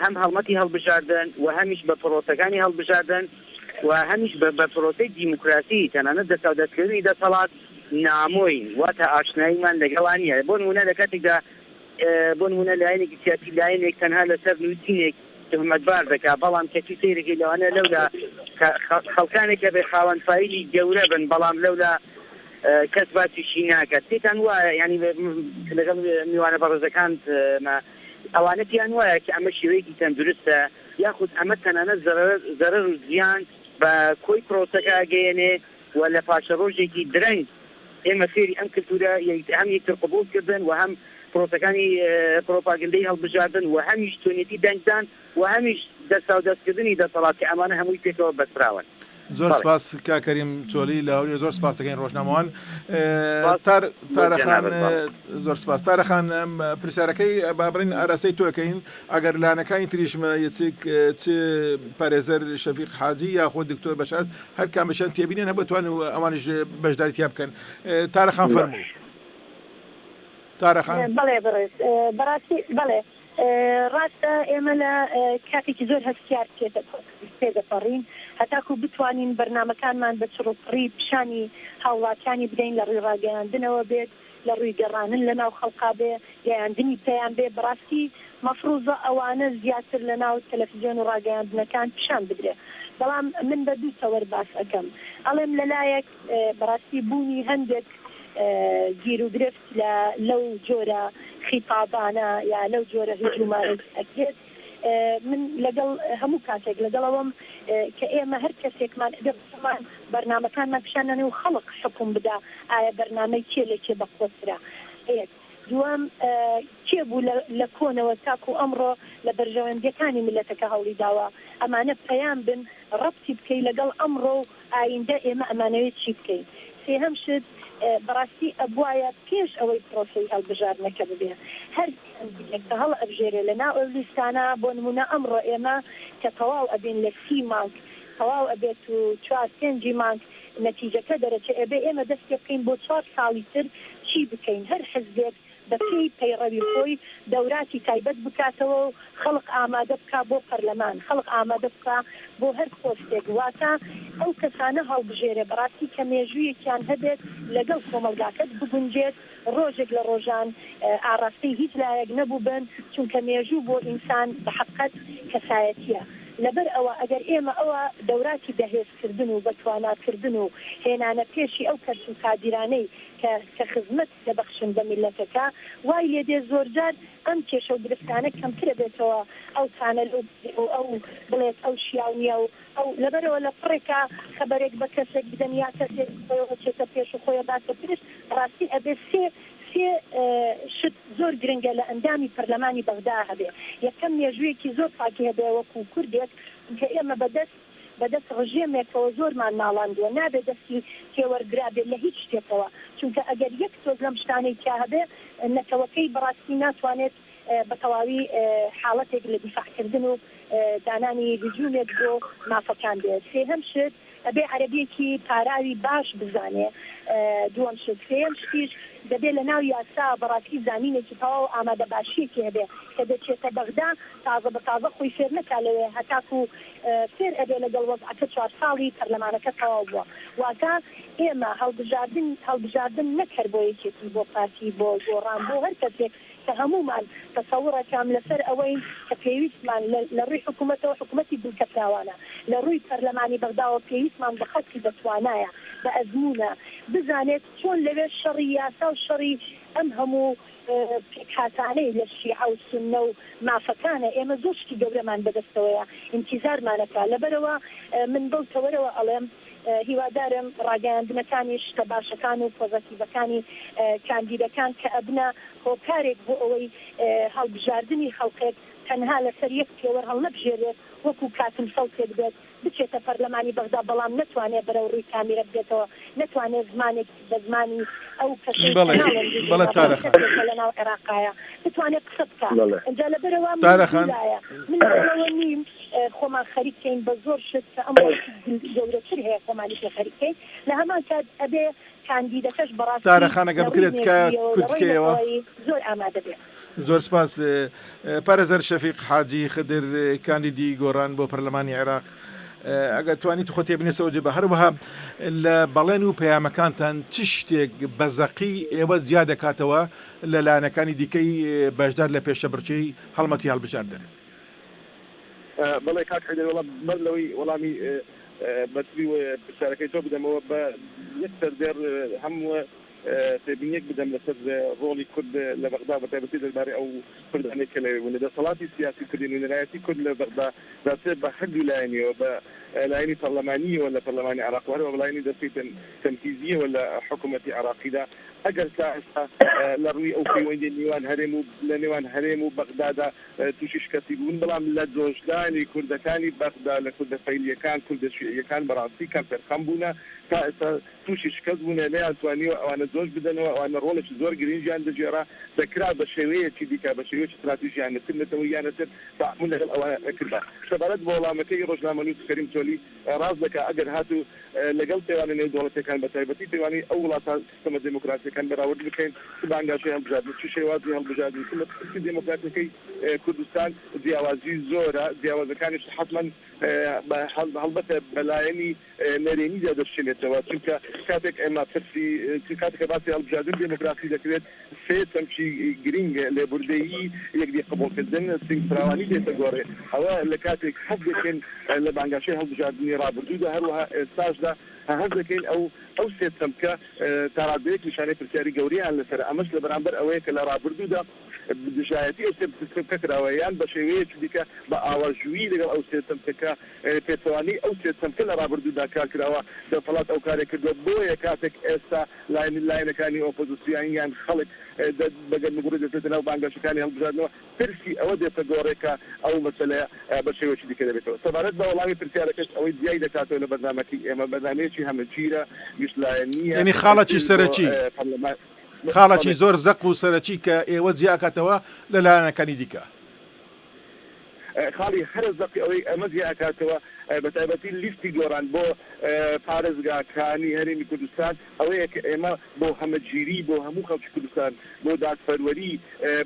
هەم هەڵمەتی هەڵبژاردن و هەمیش بە پرۆسەکانی هەڵبژاردن و هەمیش بە پرۆسەی دیموکراسی تەنانەت دەسەڵاتکردنی دەسەڵات نامۆین واتە ئاشناییمان لەگەڵانیە بۆ نمونە لە کاتێکدا بۆ نمونە لایەنێکی سیاسی لایەنێک تەنها لەسەر نووسینێک تهمەتبار دەکا بەڵام کەچی سەیرێکی لەوانە لەولا خەڵکانێکە بێ خاوەنفایلی گەورە بن بەڵام لەولا کەس باتیشی ناکات تێتان وایە ینی لەگەڵ میوانە بەڕێزەکان ئەوانەتیان وایە کە ئەمە شێوەیەکی تەندروستە یاخود ئەمە تەنانەت زەرەر و زیان بە کۆی پرۆسەکە گەیەنێ و لە پاشە ڕۆژێکی درەنگ ئێمە فێری ئەم کلتورە هەم یەکتر قبول کردن و هەم پرۆسەکانی پرۆپاگەندەی هەڵبژاردن و هەمیش تونێتی دەنگدان و هەمیش دەستا و دەستکردنی دەسەڵات کە ئەمانە هەمووی پێکەوە بەسراون زۆر سپاس کاکەریم چۆلی لە هەولێر زۆر سپاس دەکەین ڕۆژنامەوان تارەخان زۆر سپاس تارەخان پرسیارەکەی بابڕین ئارەسەی تۆکەین ئەگەر لانەکانی تریشمە چ پارێزەر شەفیق حاجی یاخۆ دکتۆر بەشار هەر کامەشان تێبینێن هە بتوان و ئەوانش بەشداری تیا بکەن تارەخان فەرموو تارەخان بەڵێ بەڕێز بەڕاستی بەڵێ ڕاستە ئێمە لە کاتێکی زۆر هەستیار پێدەپەڕین هەتاکو بتوانین بەرنامەکانمان بە چڕوپڕی پیشانی هاوڵاتیانی بدەین لە ڕێڕاگەیاندنەوە بێت لە ڕووی گەڕانن لە ناو خەڵقا بێ گەیاندنی پێیان بێ بەڕاستی مەفروضە ئەوانە زیاتر لە ناو تەلەڤیزیۆن و ڕاگەیاندنەکان پیشان بدرێ بەڵام من بە دوو تەوەر باس ئەەکەم ئەڵێم لەلایەک بەڕاستی بوونی هەندێک گیر و گرفت لەو جۆرە خیتابانە یا لەو جۆرە هجومانە ئەکرێت من لەگەڵ هەموو کاتێک لەگەڵەوەم کە ئێمە هەر کەسێکمان دەمان بەرنامەکانمان پیشانەنێ و خەڵق حکوم بدا ئایا بەرنامەی کێ لێکێ بەخۆسرا دوام کێ بوو لە کۆنەوە تاکو ئەمڕۆ لە بەرژەوەندەکانی ملەتەکە هەوڵی داوە ئەمانە پەیام بن ڕەبتی بکەی لەگەڵ ئەمڕۆ و ئایندە ئێمە ئەمانەوێت چی بکەین سێهەم شت بەڕاستی ئەبوایە پێش ئەوەی پرۆسی هەڵبژاردنەکە ببێ هەر کە هەڵ ئەبژێرێ لە ناو ئەو لیستانە بۆ نمونە ئەمڕۆ ئێمە کە تەواو ئەبێن لە 30 مانگ تەواو ئەبێت و 4-5 مانگ نەتیجەکە دەرەچێ ئەبێ ئێمە دەستێ بکەین بۆ 4 ساڵی تر چی بکەین هەر حزبێک بەپێی پەیڕەوی خۆی دەوراتی تایبەت بکاتەوە و خەڵق ئامادە بکا بۆ پەرلەمان خەڵق ئامادە بکا بۆ هەر پۆستێک واتە ئەو کەسانە هەڵبژێرێ بەڕاستی کە مێژوویەکیان هەبێت لەگەڵ کۆمەلگاکەت بگونجێت ڕۆژێک لە ڕۆژان ئاڕاستی هیچ لایەک نەبوو بن چونکە مێژوو بۆ ئینسان بەحقەت کەسایەتیە لەبەر ئەوە ئەگەر ئێمە ئەوە دەوراتی بەهێزکردن و بەتواناکردن و هێنانە پێشی ئەو کەس و کادیرانەی کە خزمەت دەبەخشن بە میلەتەکە وای لێ دێ زۆرجار ئەم کێشە و گرفتانە کەمترە بێتەوە ئەو تانە ئەو بڵێت ئەو شیاونیە و ئەو لەبەرەوە لە پڕێکا خەبەرێک بە کەسێک بدەن یا کەسێک خۆیەوە چێتە پێش و خۆیە باتە پێش ڕاستی ئەبێ سێ شت زۆر گرنگە لە ئەندامی پەرلەمانی بەغدا هەبێ یەکەم مێژوویەکی زۆر پاکی هەبێ وەکو کوردێک کە ئێمە بەدەست ڕژێمێکەوە زۆرمان ناڵاندووە نابێت دەستی تێوەرگرا بێت لە هیچ شتێکەوە چونکە ئەگەر یەک تۆز لەم شتانەی کیا هەبێ نەتەوەکەی بەڕاستی ناتوانێت بە تەواوی حاڵەتێک لە دیفاعکردن و دانانی هجوومێک بۆ مافەکان بێت سێهەم شت ئەبێ عەرەبیەکی پاراوی باش بزانێ دووەم شت سێم شتیش دەبێت لە ناو یاسا بەڕاستی زانینێکی تەواو ئامادە باشیەکی هەبێ کە دەچێتە بەغدا تازە بە تازە خۆی فێر نەکا لەوێ هەتاکو فێر ئەبێ لەگەڵ وەزعەکە 4 ساڵی پەرلەمانەکە تەواو بووە واتە ئێمە هەڵبژاردن نەکرد بۆ یەکێتی بۆ پارتی بۆ گۆڕان بۆ هەر کەسێک کە هەمومان تەسەوڕەکەم لەسەر ئەوەی کە پێویستمان لە ڕووی حکوومەتەوە حکوومەتی دڵکەتراوانە لە ڕووی پەرلەمانی بەغداوە پێویستمان بە خەڵکی دەتوانایە بە ئەزمونە بزانێت چۆن لەوێ شەڕی یاسا و شەڕی ئەم هەموو پێکهاتانەی لە شیعە و سوننە و مافەکانە ئێمە زۆر شتی گەورەمان بەدەستەوەیە ئینتیزارمانەکە لەبەرەوە من بەو تەوەرەوە ئەڵێم هیوادارم ڕاگەیاندنەکانی شتە باشەکان و پۆزەتیڤەکانی کاندیدەکان کە ئەبنە هۆکارێک بۆ ئەوەی هەڵبژاردننی خەڵکێک تەنها لەسەر یەک پێوەر هەڵ نەبژێرێت وەکو کاتم سەڵکێک بێت بچێتە پەرلەمانی بەغدا بەڵام نەتوانێت بەرەو ڕووی کامیرە بێتەوە نەتوانێت زمانێک بە زمانی ئەو کەسەی لە ناو عێراقایە بتوانێت قسە بکە ئەنجا لەبەرەوە من لەوە نیم خۆمان خەریکەین بە زۆر شت کە ئەمڕۆ گەورەتر هەیە خۆمانی پێ خەریکەین لە هەمان کات ئەبێ کاندیدەکەش بەڕاستی تارەخانەکە بکرێت کە کورتکەیەوە زۆر ئامادە بێت زۆر سپاس پارێزەر شەفیق حاجی خدر کاندیدی گۆڕان بۆ پەرلەمانی عێراق ئەگەر توانیت خۆ تێبنێسەوە جێ بە هەروەها لە بەڵێن و پەیامەکانتان چ شتێک بەزەقی ئێوە زیاد دەکاتەوە لە لایەنەکانی دیکەی بەشدار لە پێشەبڕکێی هەڵمەتی هەڵبژاردن بەڵێ کاک حیدەر بەر لەوەی وەڵامی بەتری پرسیارەکەی تۆ بدەمەوە بە یەک سەردێر هەموو تێبینیەک بدەم لەسەر ڕۆڵی کورد لە بەغدا بە تایبەتی دەربارەی ئەو کوردانەی کە لەوێ بوون دەسەڵاتی سیاسی کردین و نەرایەتی کورد لە بەغدا دەچێت بە هەردوو لایەنیەوە بە لایەنی پەرلەمانیەوە لە پەرلەمانی عێراق وەرەوە بەلایەنی دەستی تەنفیزیەوە لە حکوومەتی عێراقیدا ئەگەر تا ئێستا لە ڕووی ئەو پەیوەندی نێوان هەرێم و لە نێوان هەرێم و بەغدادا تووشی شکستی بوون بەڵام لە دۆشدانی کوردەکانی بەغدا لە کوردە فەیلیەکان کوردە شیعیەکان بەڕاستی کەم پێرخەم بوونە تا ئێستا تووشی شکست بوونە نەیان توانیوە ئەوانە زۆر بدەنەوە ئەوانە ڕۆڵێکی زۆر گرنگیان دەجێڕا دەکرا بە شێوەیەکی دیکە بە شێوەیەکی استراتیژیان نەتەوە یانەتر تعامل لەگەڵ ئەوانە کردا سەبارەت بە وەڵامەکەی ڕۆژنامەنووس کەریم تۆلی ڕاست دەکا ئەگەر هاتوو لەگەڵ پەیوانە نێو دەوڵەتەکان بە تایبەتی پەیوانی ئەو وڵاتە سیستەمە دموکراسیەکان بەراورد بکەین بانگاشەی هەڵبژاردن چ شێوازی هەڵبژاردن سیستەمی دموکراسیەکەی کوردستان جیاوازی زۆرە جیاوازەکانیش حتمەن هەڵبەتە بەلایەنی نەرێنیدا دەشێنێتەوە چونکە کاتێک ئێمە پرسی کاتێک کە باسی هەڵبژاردن دموکراسی دەکرێت سێ چەمچی گرنگ لێبوردەیی یەکدی قبولکردن سنگفراوانی دێتە گۆڕێ ئەوە لە کاتێک حەز دەکەن لە بانگاشەی هەڵبژاردننی ڕابردوودا هەروەها ئێستاشدا هەز دەکەین ئەو سێ چەمکە تاڕادەیەک نیشانەی پرسیاری گەوریان لەسەر ئەمەش لە بەرامبەر ئەوەیە کە لە ڕابردوودا دژایەتی ئەو سێ کراوەیان بە شێوەیەکی دیکە بە ئاواژووی لەگەڵ ئەو سێ چەمکەکە پێچەوانی ئەو سێ چەمکە لە ڕابردوودا کارکراوە دەوڵەت ئەو کارێک کردووە بۆیە کاتێک ئێستا لایەنەکانی ئۆپۆزیسیۆنیان خەڵک بەگەر مگوڕ دەچێتە ناو بانگەشەکانی هەڵبژاردنەوە ترسی ئەوە دێتە گۆڕێکە ئەو مەسەلەیە بە شێوەیەکی دیکە دەبێتەوە سەبارەت بە وەڵامی پرسیارەکەش ئەوەی دیای دەکاتەوە لە بەرنامەکەی ئێمە بەرنامەیەکی هەمەگیرە گشتلایەنیە یعنی خاڵەکی سەرەکی خاڵەکی زۆر زەق و سەرەکی کە ئێوە جیاکاتەوە لە لایەنەکانی دیکە خاڵی هەر زەقی ئەوەی ئەمە جیاکاتەوە بەتایبەتی لیستی گۆڕان بۆ پارێزگاکانی هەرێمی کوردستان ئەوەیە کە ئێمە بۆ هەمەگیری بۆ هەموو خەڵکی کوردستان بۆ دادپەروەری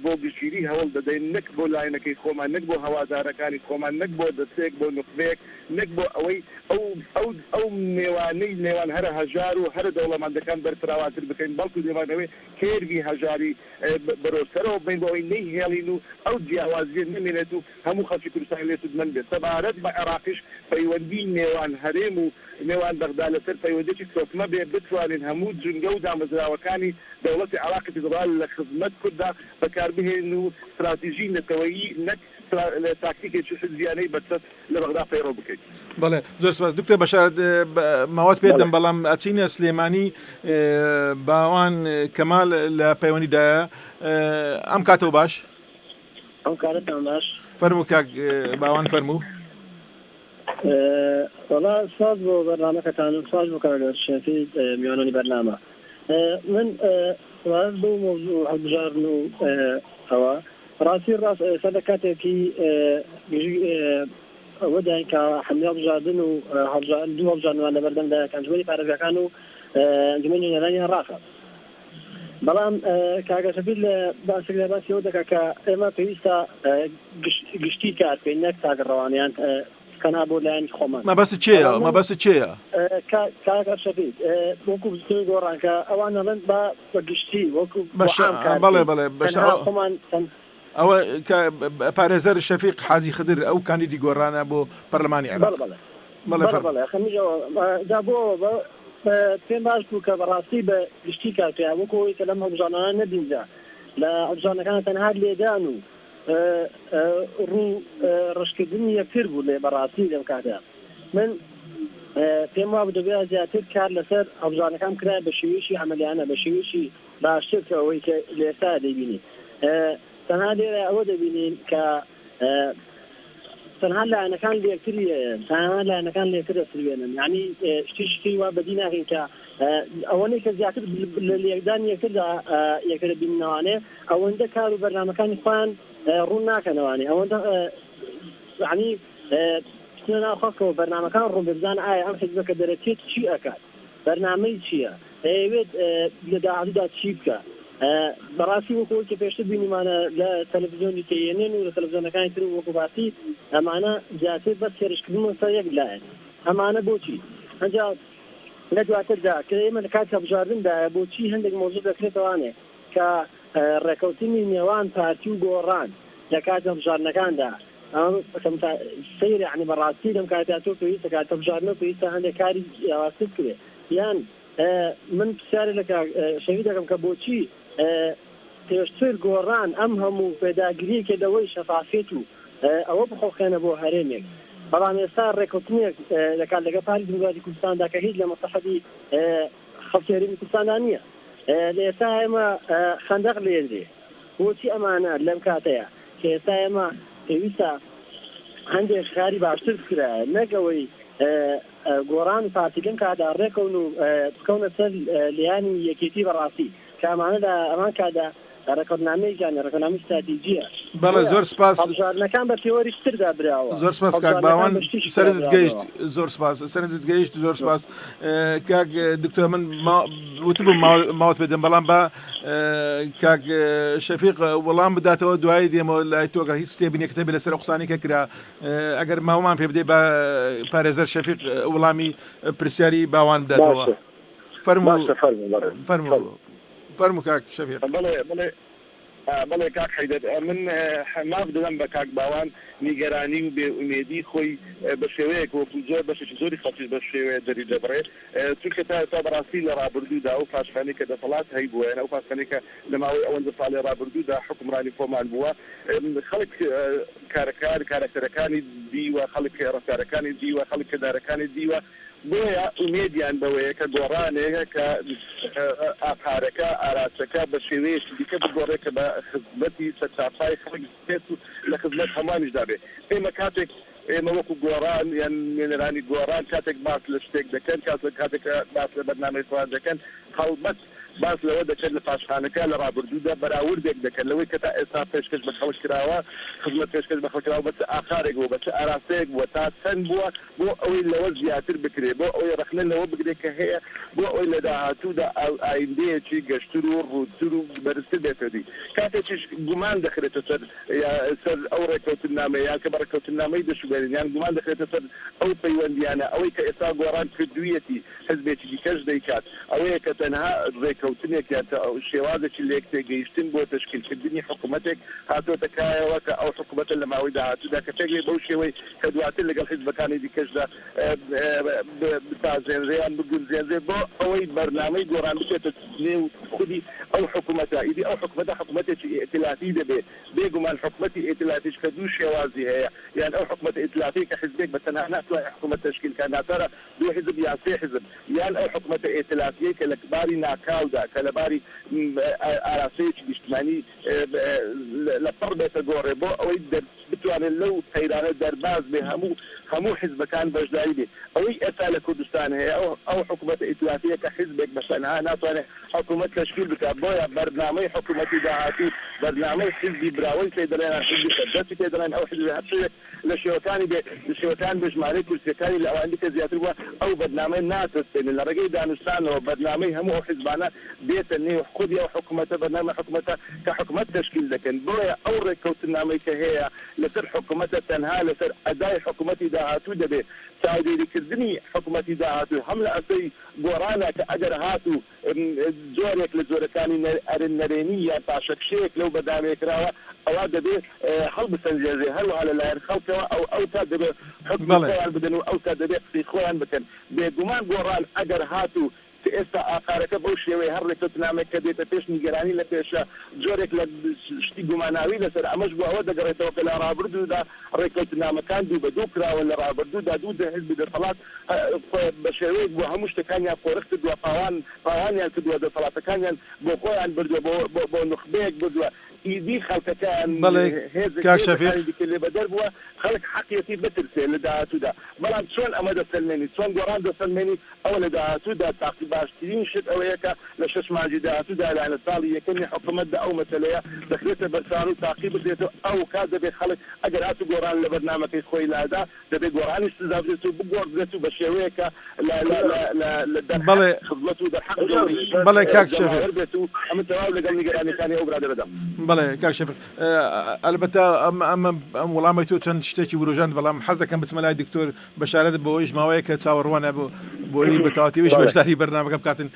بۆ گشتگیری هەوڵ دەدەین نەک بۆ لایەنەکەی خۆمان نەک بۆ هەوادارەکانی خۆمان نەک بۆ دەستێک بۆ نوقبێک نەک بۆ ئەوەی ئەو نێوانەی نێوان هەرە هەژار و هەرە دەوڵەمەندەکان بەرپراواتر بکەین بەڵکو دێوانەوەی کێروی هەژاری بەرۆسەرەوە بین بۆ ئەوەی نەیهێڵین و ئەو جیاوازیە نمێنێت و هەموو خەڵکی کوردستان لێسودمەند بێت سەبارەت بە عێراقیش پەیوەندی نێوان هەرێم و نێوان بەغدا لەسەر پەیوەندێکی تۆکمە بێ بتوانین هەموو جنگە و دامەزراوەکانی دەوڵەتی عێراقی فیدراڵ لە خزمەت کوردا بەکاربهێن و استراتیژی نەتەوەیی نەک لە تاکتیکێکی حزبیانەی بەچەت لە بەغدا پەیڕۆ بکەیت. بەڵێ زۆر سپاس دکتۆر بەشار ماوەت پێ دەم بەڵام ئەچینە سلێمانی باوان کەمال لە پەیوەندیدایە ئەم کاتەوە باش ئەم کارەتان باش فەرموو کاک باوان فەرموو وەڵا ساز بۆ بەرنامەکەتان و ساز بۆ کارەشێتی میوانانی بەرنامە من بۆ مۆزوع هەڵبژاردن و ئەوە ڕاستی ڕاست سەر لە کاتێکی ئەوە داین کە حملی هەڵبژاردن و دوو هەڵبژاردنوان لە بەردەمدا ئەنجومەنی پارێزگاکان و ئەنجومەنی نێرانیان ڕاخە بەڵام کاگەشەبیر لە باسێک باسی ئەوە دەکات کە ئێمە پێویستە گشتی کار بکەین نەک تاگەڕەوانیان کەنا بۆ لایەن خۆمان مەبەست چێیە کاگەشەبیر وەکو بزنی گۆڕان کە ئەوان نەڵێن بە گشتی وەکو بەڵێ خۆمان ئەوە پارێزەر شەفیق حاجی خدر ئەو کاندیدی گۆڕانە بۆ پەرلەمانی عێراق جا بۆ پێم باش بوو کە بەڕاستی بە گشتی کارکرا وەکەوەی کە لەم هەڵبژاردنانە نەبینجا لە هەڵبژاردنەکان تەنها لێدان و ڕوو ڕشکردنی یەکتر بوو لێ بەڕاستی لەم کاتە من پێم وابوو دەبێت زیاتر کار لەسەر هەڵبژاردنەکان کرا بە شێوەیەکی عەمەلیانە بە شێوەیەکی باشتر کە ئەوەی کە لە ئێستا دەبینی تەنها لێرە ئەوە دەبینین کە تەنها لایەنەکان لێکتر دەسروێنن یعنی شتی وا بەدی ناکەین کە ئەوەنەی کە زیاتر لە لێکدان یەکتر بیننەوانێ ئەوەندە کار و بەرنامەکانی خۆیان ڕوون ناکەنەوانێ ئەوەندە یعنی بچنە ناو خەڵکەوە بەرنامەکان ڕوون بزان ئایا ئەم حیزبەکە دەرەچێت چی ئەکات بەرنامەی چییە دەیەوێت لە داهاتوودا چی بکە بەڕاستی وەکەوەی کە پێشتر بینیمانە لە تەلەڤیزیۆنی تێنێن و لە تەلەڤیزیۆنەکانی تر وەکو باسی ئەمانە زیاتر بەس هێرشکردن سەر یەک لایەن ئەمانە بۆچی ئەنجا لە دواتردا کە ئێمە لە کات هەڵبژاردندا بۆچی هەندێک مۆزوع دەکرێتەوانێ کە ڕێکەوتنی نێوان پارتی و گۆڕان لە کات هەڵبژاردنەکاندا سیر یعنی بەڕاستی لەم کاتیا تۆ پێویستە کات هەڵبژاردنەوە پێویستە هەندێک کاری یاوازتر بکرێت یان من پرسیارە لە شەوی دەکەم کە بۆچی پێشتر گۆڕان ئەم هەموو پێداگیریکە لەوەی شەفافێت و ئەوە بخۆخێنە بۆ هەرێمێک بەڵام ئێستا ڕێکەوتنێک لەکات لەگە پاری دموکراتی کوردستاندا کە هیچ لە مەسلحەتی خەڵکی هەرێمی کوردستاندا نییە لە ئێستا ئێمە خەندەق لێنرێ بۆچی ئەمانە لەم کاتەیە کە ئێستا ئێمە پێویستە هەندێک کاری باشتر بکرایە نەکەوەی گۆڕان و پارتیگەن کادا ڕێکەون و بکەونە سەر لیانی یەکێتی بەڕاستی کە ئەمانە لە ئەمان کادا ڕێکەوتنامەیەکیان ڕێکەوتنامی استراتیجیە بەڵێ زۆر سپاس هەڵبژاردنەکان بە تێوەری شتردا براوە زۆر سپاس کاک باوان سەرنجت گەیشت زۆر سپاس سەرنجت گەیشت زۆر سپاس کاک دکتۆر من وتبووم ماوەت پێدەم بەڵام بە کاک شەفیق وەڵام بداتەوە دوای دێمەوە لای تۆگە هیچ شتێبینێک کتێبی لەسەر قسانی کە کرا ئەگەر ماوەمان پێ بدەی بە پارێزەر شەفیق وەڵامی پرسیاری باوان بداتەوە فەرموو کاک شەفیق. بەڵێ کاک حەیدەر من ماف دەدەم بە کاک باوان نیگەرانی و بێئومێدی خۆی بە شێوەیەک وەکو زۆر بەشێکی زۆری خەڵکیش بە شێوەیە دەری دەبڕێ چونکە تا بەڕاستی لە ڕابردوودا ئەو پاشخانەی کە دەسەڵات هەی بووە ئەو پاشخانەی کە لە ماوەی ئەوەندە ساڵی ڕابردوودا حکومڕانی خۆمان بووە خەڵک کارەکتەرەکانی دیوە خەڵک ڕەفتارەکانی دیوە خەڵک کردارەکانی دیوە بۆیە ئومێدیان بەوەیە کە گۆڕانەیە کە ئاپارەکە ئاراسەکە بە شێوەیەکی دیکە بگۆڕێ کە بە خزمەتی سەرچاپای خەڵک بێت و لە خزمەت هەمووانیشدا بێ ئێمە کاتێک ئێمە وەکو گۆڕان یان نوێنەرانی گۆڕان کاتێک باس لە شتێک دەکەن کاتێک باس لە بەرنامەی خۆیان دەکەن هەڵبەت باس لەوە دەکەن لە پاشخانەکە لە ڕابردوودا بەراوردێک دەکەن لەوەی کە تا ئێستا پێشکەش بە خەڵک کراوە خزمەت پێشکەش بە خەڵک کراوە بە چ ئاخارێک بووە بە چ ئاراسەیەک بووە تا چەند بووە بۆ ئەوەی لەوە زیاتر بکرێ بۆ ئەوەی ڕەخنە لەوە بگرێ کە هەیە بۆ ئەوەی لە داهاتوودا ئایندەیەکی گەشتر و ڕووتر و بەرزتر بێتەدی کاتێکیش گومان دەخرێتە سەر ئەو ڕێکەوتنامە یان کە بە ڕێکەوتنامەی دەشوبێنن یان گومان دەخرێتە سەر ئەو پەیوەندیانە ئەوەی کە ئێستا گۆڕان کردوویەتی حزبێکی دیکەش دەیکات ئەوەیە کە تەنها ڕێکەوتنێک یان شێوازێکی لێک تێگەیشتن بۆ تشکیلکردنی حکوومەتێک هاتۆتە کایەوە کە ئەو حکوومەتە لە ماوەی داهاتوودا کە تێگەی بەو شێوەی کە دواتر لەگەڵ حیزبەکانی دیکەشدا بتازێنرێیان بگونجێنرێ بۆ ئەوەی بەرنامەی گۆڕان بچێتە نێو خودی ئەو حکوومەتە ئیدی ئەو حکوومەتە حکوومەتێکی ئێتلافی دەبێت بێگومان حکوومەتی ئێتلافیش کە دوو شێوازی هەیە یان ئەو حکوومەتە ئێتلافی کە حزبێک بەتەنها ناتوانێت حکوومەت تشکیلکە ناتوانە دوو حزب یان سێ حزب یان ئەو حکوومەتە ئێتلافیە کە لە باری ناکاودا کە لە باری ئاراسەیەکی نیشتمانی لە پڕ بێتە گۆڕێ بۆ ئەوەی بتوانێت لەو قەیرانە دەرباز بێ هەموو حزبەکان بەشداری بێ ئەوەی ئێستا لە کوردستان هەیە ئەو حکوومەتە ئیتلافیە کە حزبێک بەتەنها ناتوانێت حکوومەت تشکیل بکات بۆیە بەرنامەی حکوومەتی داهاتوو بەرنامەی حزبی براوەی پێ دەڵێن حزبی سەردەستی پێ دەڵێن ئەو حزب هەرچێک لە شێوەکانی بێ لە شێوەکان بژمارەی کورسیەکانی لە ئەوانەی کە زیاتر بووە ئەو بەرنامەی ناتەسێنن لە ڕێگەی دانوستانەوە بەرنامەی هەموو ئەو حزبانە بێتە نێو خودی ئەو حکوومەتە بەرنامە حکوومەتە کە حکوومەت تشکیل دەکەن بۆیە ئەو ڕێککەوتنامەی کە هەیە لەسەر حکوومەتە تەنها لەسەر ئەدای حکوومەتی داهاتوو دەبێت چاودێریکردنی حکوومەتی داهاتوو هەم لە ئەسەی گۆڕانە کە ئەگەر هاتوو زۆرێک لە جۆرەکانی نەرێنی یا پاشەکشەیەک لەو بەدامێکراوە ئەوە دەبێت هەڵبسەنجێژێ هەروەها لەلایەن خەڵکەوە ئەو تا دەبێت حکومەت خۆیان بدەن و ئەو تا دەبێت قسەی خۆیان بکەن بێگومان گۆڕان ئەگەر هاتوو ئێستا ئاخارەکە بەو شێوەیە هەر ڕێکەوتنامێک کە دێتە پێش نیگەرانی لە پێشە جۆرێک لە شتی گوماناوی لەسەر ئەمەش بۆ ئەوە دەگەڕێتەوە کە لە ڕابردوودا ڕێکەوتنامەکان دوو بە دوو کراوە لە ڕابردوودا دوو حزب دەسەڵات بە شێوەیەک بۆ هەموو شتەکانیان خۆرخت کردووە پاوانیان کردووە دەسەڵاتەکانیان بۆ خۆیان بردووە بۆ نخبەیەک بردووە ئیدی خەڵکەکان هێزەکانی لێ بەدەر بووە خەڵک حەقیەتی بترسێ لە داهاتوودا بەڵام چۆن ئەمە دەسەلمێنی چۆن گۆڕان دەسەلمێنی ئەوە لە داهاتوودا تاقی باشترین شت ئەوەیە کە لە 6 مانگی داهاتوودا لە ساڵی یەکەمی حکوومەتدا ئەو مەسەلەیە دەخرێتە بەرسان و تاقی بدرێتەوە ئەو کات دەبێت خەڵک ئەگەر هاتوو گۆڕان لە بەرنامەکەی خۆی لادا دەبێت گۆڕانی سزا بدرێت و بگۆڕدرێت و بە شێوەیەکە لە دەرحەق خزمەت و دەرحەق بەڵێ کاک شەفیق بێت و ئەمە تەواو لەگەڵ نیگەرانیەکانی ئەو برادەرە بدەم. بەڵێ کاک شەفیق البەتە ئەم وەڵامی تۆ چەند شتێکی وروژاند بەڵام حەز دەکەم بچمە لای دکتۆر بەشارەت بۆەوەی ژماوەیە کە چاوەڕوانە بۆی بەتەواتیویش بەشداری بەرنامەکەم بکاتن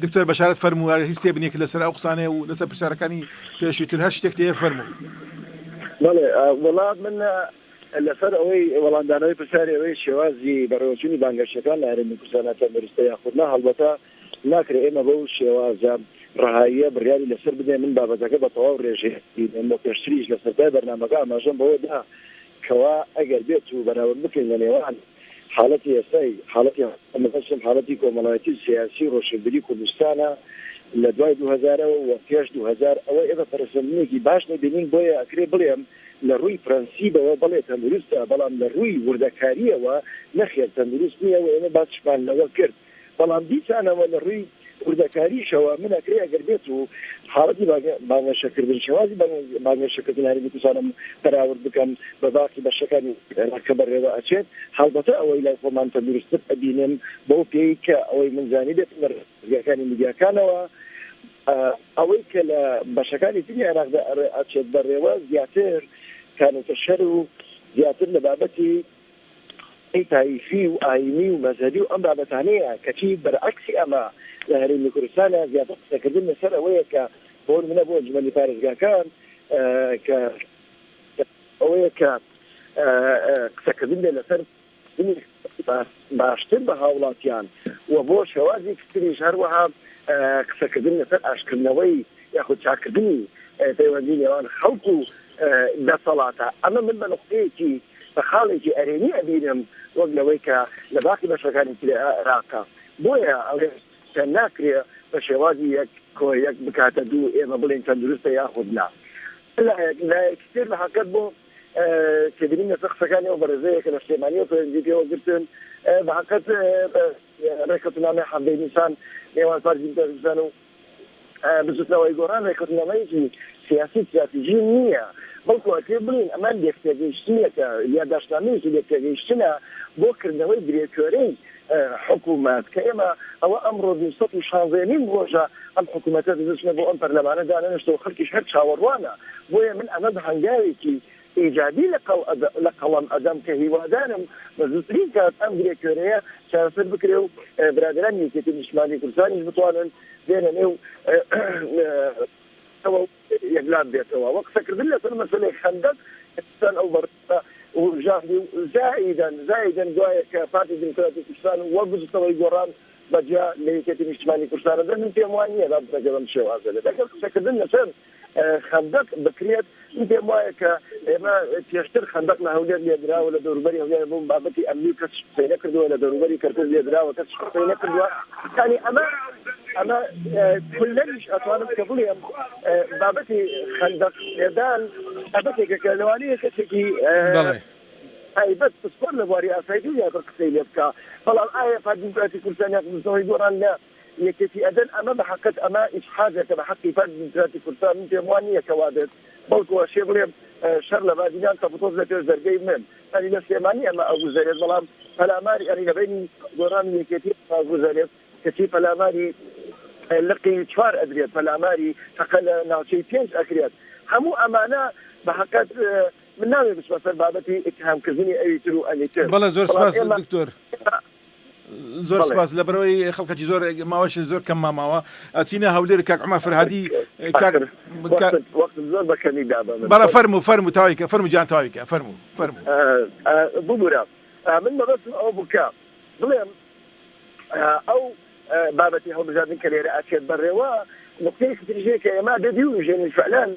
دکتۆر بەشارەت فەرموو هیچ تێبنێک لەسەر ئەو قسانەیە و لەسەر پرسیارەکانی پێشووتر هەر شتێک تێ فەرموو. بەڵێ وەڵام من لەسەر ئەوەی وەڵامدانەوەی پرسیاری ئەوەی شێوازی بەڕێوەچوونی بانگەشتەکان لە هەرێمی کوردستان تەندروستی یاخودنا هەڵبەتە ناکرێت ئێمە بەو شێوازە ڕەهاییە بڕیاری لەسەر بدەین من بابەتەکە بە تەواو ڕێژەیە بۆ پێشتریش لە سەردای بەرنامەکە ئاماژەم بەوەدا کەوا ئەگەر بێت و بەراورد بکەین لە نێوان حالەتی ئێستای حالەتی کۆمەڵایەتی سیاسی ڕۆشنبیری کوردستانە لە دوای 2000 و پێش 2000 ئەوە ئێمە پەرسەندنێکی باش نەبینین بۆیە ئەکرێ بڵێم لە ڕووی پرەنسیبەوە بڵێ تەندروستە بەڵام لە ڕووی وردەکاریەوە نەخێر تەندروست نییە و ئێمە باسشمان لەوە کرد بەڵام دیسانەوە لە ڕووی وردەکاریشەوە من ئەکرێ ئەگەر بێت و حاڵەتی بانگەشەکردن شێوازی بانگەشەکردن هەرێمی کوردستانم بەراورد بکەم بە باقی بەشەکانی کە بەڕێوە ئەچێت هەڵبەتە ئەوەی لای خۆمان تەندروستتر ئەبینم بەو پێی کە ئەوەی منزانی بێت لە ڕێگاکانی میدیاکانەوە ئەوەی کە لە بەشەکانی تری عێراقدا ئەچێت بەڕێوە زیاتر کانێتە شەر و زیاتر لە بابەتی تایفی و ئاینی و مەذهبی و ئەم بابەتانەیە کەچی بەرعکسی ئەمە لە هەرێمی کوردستانە زیاتر قسەکردن لەسەر ئەوەیە کە بۆ منە بۆ ئەنجومەنی پارێزگاکان کە ئەوەیە کە قسەکردن لێ لەسەر باشتر بە هاوڵاتیان و بۆ شێوازی کتریش هەروەها قسەکردن لەسەر ئاشکردنەوەی یاخود چاکردنی پەیوەندی نێوان خەڵک و دەسەڵاتە ئەمە من بە نقطەیەکی بە خاڵێکی ئەرێنی ئەبینم وەک لەوەی کە لە باقی بەشەکانی عێراقا بۆیە ئەوێ کە ناکرێ بە شێوازی یەک بکاتە دوو ئێمە بڵێن تەندروستە یاخود نا لایەکتر لە حەقەت بۆ تێبینین لەسەر قسەکانی ئەو بەرزەیە کە لە سلێمانی و پەیوەندی پێوە گرتن بە حەقەت ڕێکەوتنامەی حەفتەی نیسان نێوان پارێزی کوردستان و بزوتنەوەی گۆڕان ڕێکەوتنامەیەکی سیاسی استراتیژی نییە بەڵکو ئەکرێ بڵین ئەمان لێکتێگەیشتنێکە یا داشتنامەیەکی لێکتێگەیشتنە بۆ کردنەوەی درێژخۆرەی حکوومەت کە ئێمە ئەوە ئەمڕۆ 216 ڕۆژە ئەم حکوومەتە دەچنە بۆ ئەم پەرلەمانە دانەنێشتەوە خەڵکیش هەر چاوەڕوانە بۆیە من ئەمە بە هەنگاوێکی ئیجادی لە قەڵەم ئەدەم کە هیوادارم بە زووترین کات ئەم درێژخۆرەیە چارەسەر بکرێ و برادرانی یەکێتی نیشتیمانی کوردستانیش بتوانن بێنە نێو یەکلات بێتەوە وە قسەکردن لەسەر مەسەلەی خەندەق ئێستان ئەو بەڕێوە وژاردی و زایدەن دوایە کە پارتی دیموکراتی کوردستان وە بزوتنەوەی گۆڕان بەجیا لە یەکێتی نیشتیمانی کوردستانە دەر من پێم وان نییە بەگە بەم شێوازە لەگەڵ قسەکردن لەسەر خەندەق بکرێت من پێم وایە کە ئێمە پێشتر خەندەق هەولێر لێدراوە لە دەوروبەری هەولێر بوو بابەتی ئەمنی کەس قسەی نەکردووە لە دەوروبەری کەرکوز لێدراوە کەس قسەی نەکردووە یعنی ئەمە کلەنیش ئەتوانم کە بڵێم بابەتی خەندەق لێدان بابەتێکە کە لەوانەیە کەسێکی تایبەت پسپۆر لە بواری ئاسایی یا قسەی لێ بکە بەڵام ئایا پارتی دیموکراتی کوردستان یا بزنەوەی گۆڕان لە یەکێتی ئەدەن ئەمە بە حەقەت ئەمە ئیسحاجێکە بە حەقی پارتی دیموکراتی کوردستان من پێم وان نییە کە وادێت بەڵکو شێ بڵێم شەر لە بادینان تەپۆز لە پێش دەرگەی من ئەنی لە سلێمانی ئەمە ئەوگوزارێت بەڵام پەلاماری ئەنی لەبینی گۆڕان یەکێتی ئەوگوزارێت کەچی پەلاماری لقی 4 ئەدرێت پەلاماری تەقە لە ناوچەی 5 ئەکرێت هەموو ئەمانە بە حەقەت من ناوێ بچمەسەر بابەتی ئیتهامکردنی ئەویتر و ئەنیتر بەڵێ زۆر سپاس دکتۆر زۆر سپاس لە بەرەوەی خەڵکەکی زۆر ماوەش زۆر کەم ماماوە ئەچینە هەولێر کاک عومەر فەرهادی زۆر بەکەمی دابە بەڵە فەرموو تاویکە فەرموو جان تاویکە فەرموو ببوورە من مەبەستم ئەو بکە بڵێم ئەو بابەتی هەڵبژاردن کە لێرە ئاچێت بەڕێوە نقطەی ستریژەیە کە ئێمە دەبی و ژێنی فعلان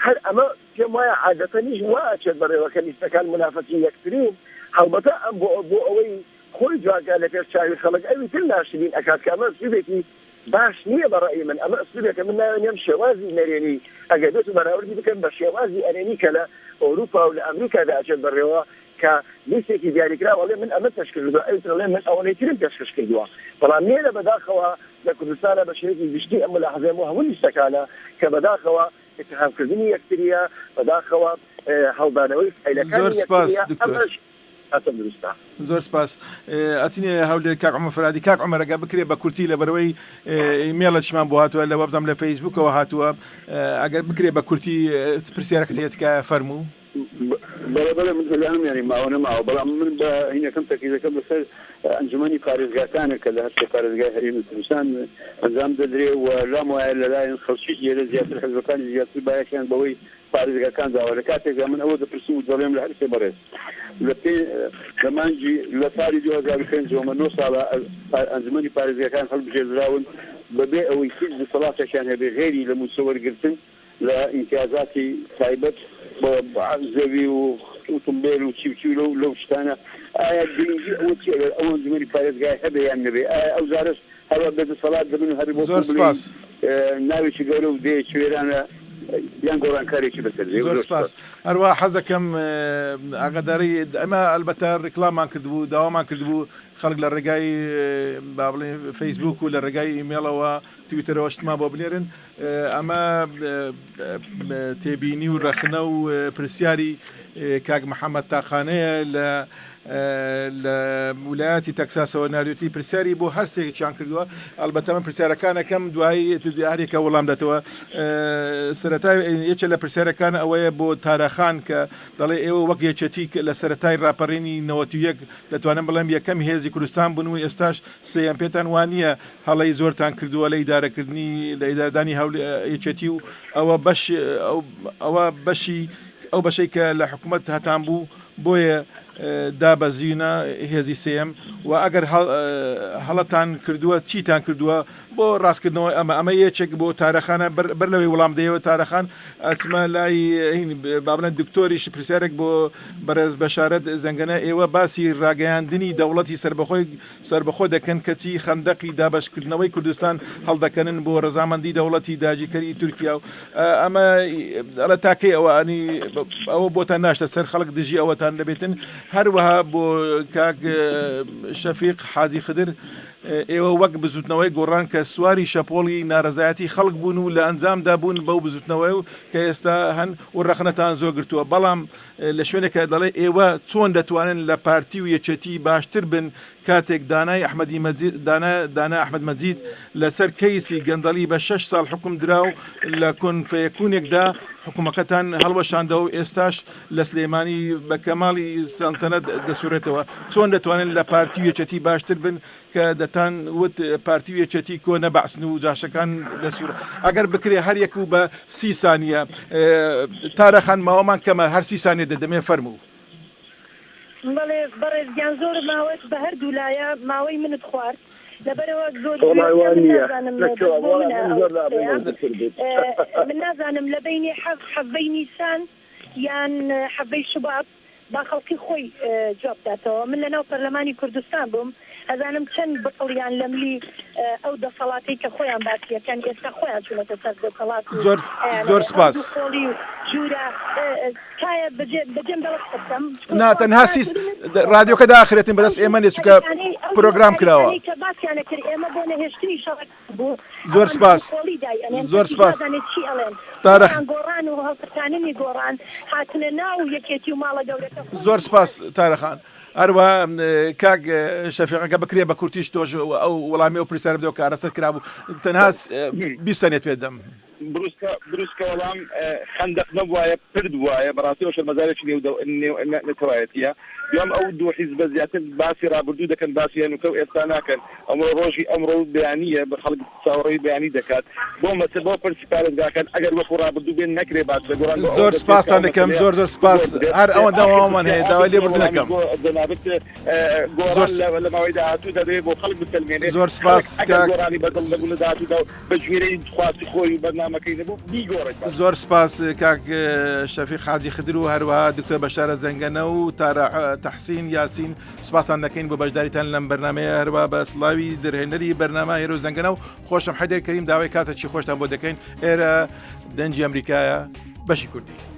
هەر ئەمە پێم وایە عادەتەنیش وا ئاچێت بەڕێوە کە لیستەکان منافەتی یەکترین هەڵبەتە ئەم بۆ ئەوەی خۆی جوانکە لە پێش چاوی خەڵک ئەوی تر ناشرین ئەکات کە ئەمە سوبێتی باش نییە بەڕێی من ئەمە سوبێکە من ناوێنێم شێوازی نەرێنی ئەگەر دەتو بەراوردی بکەن بە شێوازی ئەرێنی کە لە ئەوروپا و لە ئەمریکادا ئاچێت بەڕێوە کە لیستێکی دیاریکراوەڵێ من ئەمە تەشکردووە ئەوترڵێ من ئەوەی ترم پێشکەش کردووە بەڵام نێرە بەداخەوە لە کوردستانە بە شێوەیەکی گشتی ئەمە لە حەزێم و هەموو لیستەکانە کە بەداخەوە اتهامکردنی یەکتریە بەداخەوە هەڵدانەوەی زۆر سپاس دکتۆر زۆر سپاس ئەچینێ هەولێر کاک عومەر فەرهادی کاک عومەر ئەگە بکرێ بە کورتی لە بەرەوەی ئیمێڵەشمان بۆ هاتووە لە وەبزەم لە فەیسبوکەوە هاتووە ئەگەر بکرێ بە کورتی پرسیارەکەت هەیەتکە فەرموو بەڵێ من دەزانم یعنی ماوە نەماوە بەڵام من بە هینەکەم تەکیزەکەم لەسەر ئەنجومەنی پارێزگاکانە کە لە هەرچێ پارێزگای هەرێمی کوردستان ئەنجام دەدرێ و لام وایە لەلایەن خەڵکی لێرە زیاتر حەزبەکانی زیاتر بایەکیان بەوەی پارێزگاکان داوە لە کاتێکدا من ئەوە دەپرسم و دەڵێم لە هەرسێ بەڕێز لە مانگی لە ساڵی 2005 9 ساڵە ئەنجومەنی پارێزگاکان هەڵبژێردراون بەبێ ئەوەی هیچ دەسەڵاتێکیان هەبێ غێری لە موسەوەرگرتن لە ئیمتیازاتی تایبەت بۆ زەوی و ئۆتۆمبیل و چی لەو شتانە ئایا گرنگی ئەوە چی ئەگەر ئەو ئەنجومەنی پارێزگای هەبێ یان نەبێ ئایا ئەو زارش هەروە بەدەسەڵات دەبن هەر بۆ زۆر سپاس ناوێکی گەورە و دێ کوێرانە یان گۆڕانکارێکی بەسەر زۆر سپاس هەروە حەزەکەم ئاگاداری ئەمە ئەلبەتە ڕیکلامان کردبوو داوامان کردبوو خەڵک لە ڕێگای با بڵێن فەیسبوک و لە ڕێگای ئیمێڵەوە تویتەرەوە شتمان بۆ بنێرن ئەمە تێبینی و ڕەخنە و پرسیاری کاک محەممەد تاقانەیە لە لە ویلایەتی تەکساسەوە ناردوێتی پرسیاری بۆ هەر سێکیان کردووە ئەلبەتە من پرسیارەکانەکەم دوایی دیارێکە وەڵام دەتەوە سەرەتای یەکێ لە پرسیارەکان ئەوەیە بۆ تارەخان کە دەڵێ ئێوە وەک یەکێتی لە سەرەتای ڕاپەڕینی 91 دەتوانم بڵێم یەکەم هێزی کوردستان بوون و ئێستاش سێیان پێتان وانە هەڵی زۆرتان کردووە لە ئیدارەکردنی لە ئیدارەدانی یەکێتی و ئەوە بەشی ئەو بەشەی کە لە حکوومەت هەتان بوو بۆیە دابەزیونە هێزی سێم و ئەگەر هەڵەتان کردووە چیتان کردووە بۆ ڕاستکردنەوە ئەمە یەکێک بۆ تارەخانە بەر لەوەی وەڵام دەیەوە تارەخان ئەچمە لای بابنە دکتۆریش پرسیارێک بۆ بەرز بەشارەت زەنگەنە ئێوە باسی ڕاگەیاندنی دەوڵەتی سربەخۆ دەکەن کەچی خەندەقی دابشکردنەوەی کوردستان هەڵدەکەنن بۆ ڕەزامەندی دەوڵەتی داگیرکەری تورکیا و ئەمە ئەلە تاکەی ئەوە بۆتان ناشتە سەر خەڵک دژی ئەوەتان دەبێتن هەروەها بۆ کاک شەفیق حاجی خدر ئێوە وەک بزوتنەوەی گۆڕان کە سواری شەپۆڵی ناڕزایەتی خەڵک بوون و لە ئەنجامدا بوون بەو بزوتنەوەی و کە ئێستا هەن و ڕەخنەتان زۆر گرتووە بەڵام لە شوێنێکە دەڵێ ئێوە چۆن دەتوانن لە پارتی و یەکێتی باشتر بن کاتێک دانای دانا ئەحمەد مەجید لەسەر کەیسی گەندەڵی بە 6 ساڵ حکم درا و لە کۆنفەیەکوونێکدا حکوومەکەتان هەڵوەشاندەوە و ئێستاش لە سلێمانی بە کەماڵی سەڵتەنەت دەسوورێتەوە چۆن دەتوانن لە پارتی و یەکێتی باشتر بن کە دەتان وت پارتی و یەکێتی کۆنە بەعسن و جاشەکان دەسوورە ئەگەر بکرێ هەر یەک و بە 30 سانیە تارەخان ماوەمان کەمە هەر 30 سانیە دەدەمێ فەرموو بەڵێ بەڕێزگیان زۆر ماوەت بە هەردوو لایە ماوەی منت خوارد لەبەرەوە زۆر من نازانم لە بینی حەڤەی نیسان یان حەڤەی شوبات با خەڵکی خۆی جواب داتەوە من لەناو پەرلەمانی کوردستان بووم ئەزانم چەند بەقڵیان لەملی ئەو دەسەڵاتی کە خۆیان باسیەکەن ئێستا خۆیان چونەتە سەر دەسەڵات زۆر سپاس جوورە کایە بەجێم دەڵ قسەم ناتەنها رادیۆکە داخرێتن بەدەست ئێمە نێچووکە پرۆگرام کراوە باسییانە کرد ئێمە بۆ نەهێشتنی شەڕ بوو زۆر سپاس زۆر سپاس تارەخ گۆڕان و هەڵقرتاننی گۆڕان هاتنە ناو یەکێتی و ماڵە گەورەکە زۆر سپاس تارەخان هەروە کاک شەفیقەکە بکرێ بە کورتیش تۆش ئەو وەڵامی ئەو پرسیار بدەوە کە ئارەسەت کرابوو تەنها 20 سەنێت پێدەم بروسکە وەڵام خەندەق نەبوایە پرد وایە بەڕاستی شەرمەزارێکی نێوتەوایەتیە دوام ئەو دوو حیزبە زیاتر باسی ڕابردوو دەکەن باسی هەنووکە و ئێستا ناکەن ئەمڕۆ ڕۆژی ئەمڕۆ بەیانیە بە خەڵک چاوەڕێی بەیانی دەکات بۆ مەسەر بۆ پرسی پارێزگاکەن ئەگەر وەکو ڕابردوو بێن نەکرێ باس لە گۆڕان زۆر سپاسان دەکەم زۆر سپاس هەر ئەوەن داوامان هەیە داوای لێبوردنەکەم گۆڕان لە ماوەی داهاتوو دەبێت بۆ خەڵک بتەلمێنێت زۆر سپاس گۆڕانی بەدڵ لەبوو لە داهاتوودا بە ژمێرەی خواستی خۆی بەرنامەکەی نەبوو بیگۆڕێت زۆر سپاس کاک شەفیق حاجی خدر و هەروەها دکتۆر بەشارە زەنگەنە و تەحسین یاسین سپاسان دەکەین بۆ بەشداریتان لەم بەرنامەیە هەروە بە سڵاوی دەرهێنەری بەرنامە هێرە و زەنگەنە و خۆشم حەیدەر کەریم داوای کاتە چی خۆشتان بۆ دەکەین ئێرە دەنجی ئەمریکایە بەشی کوردی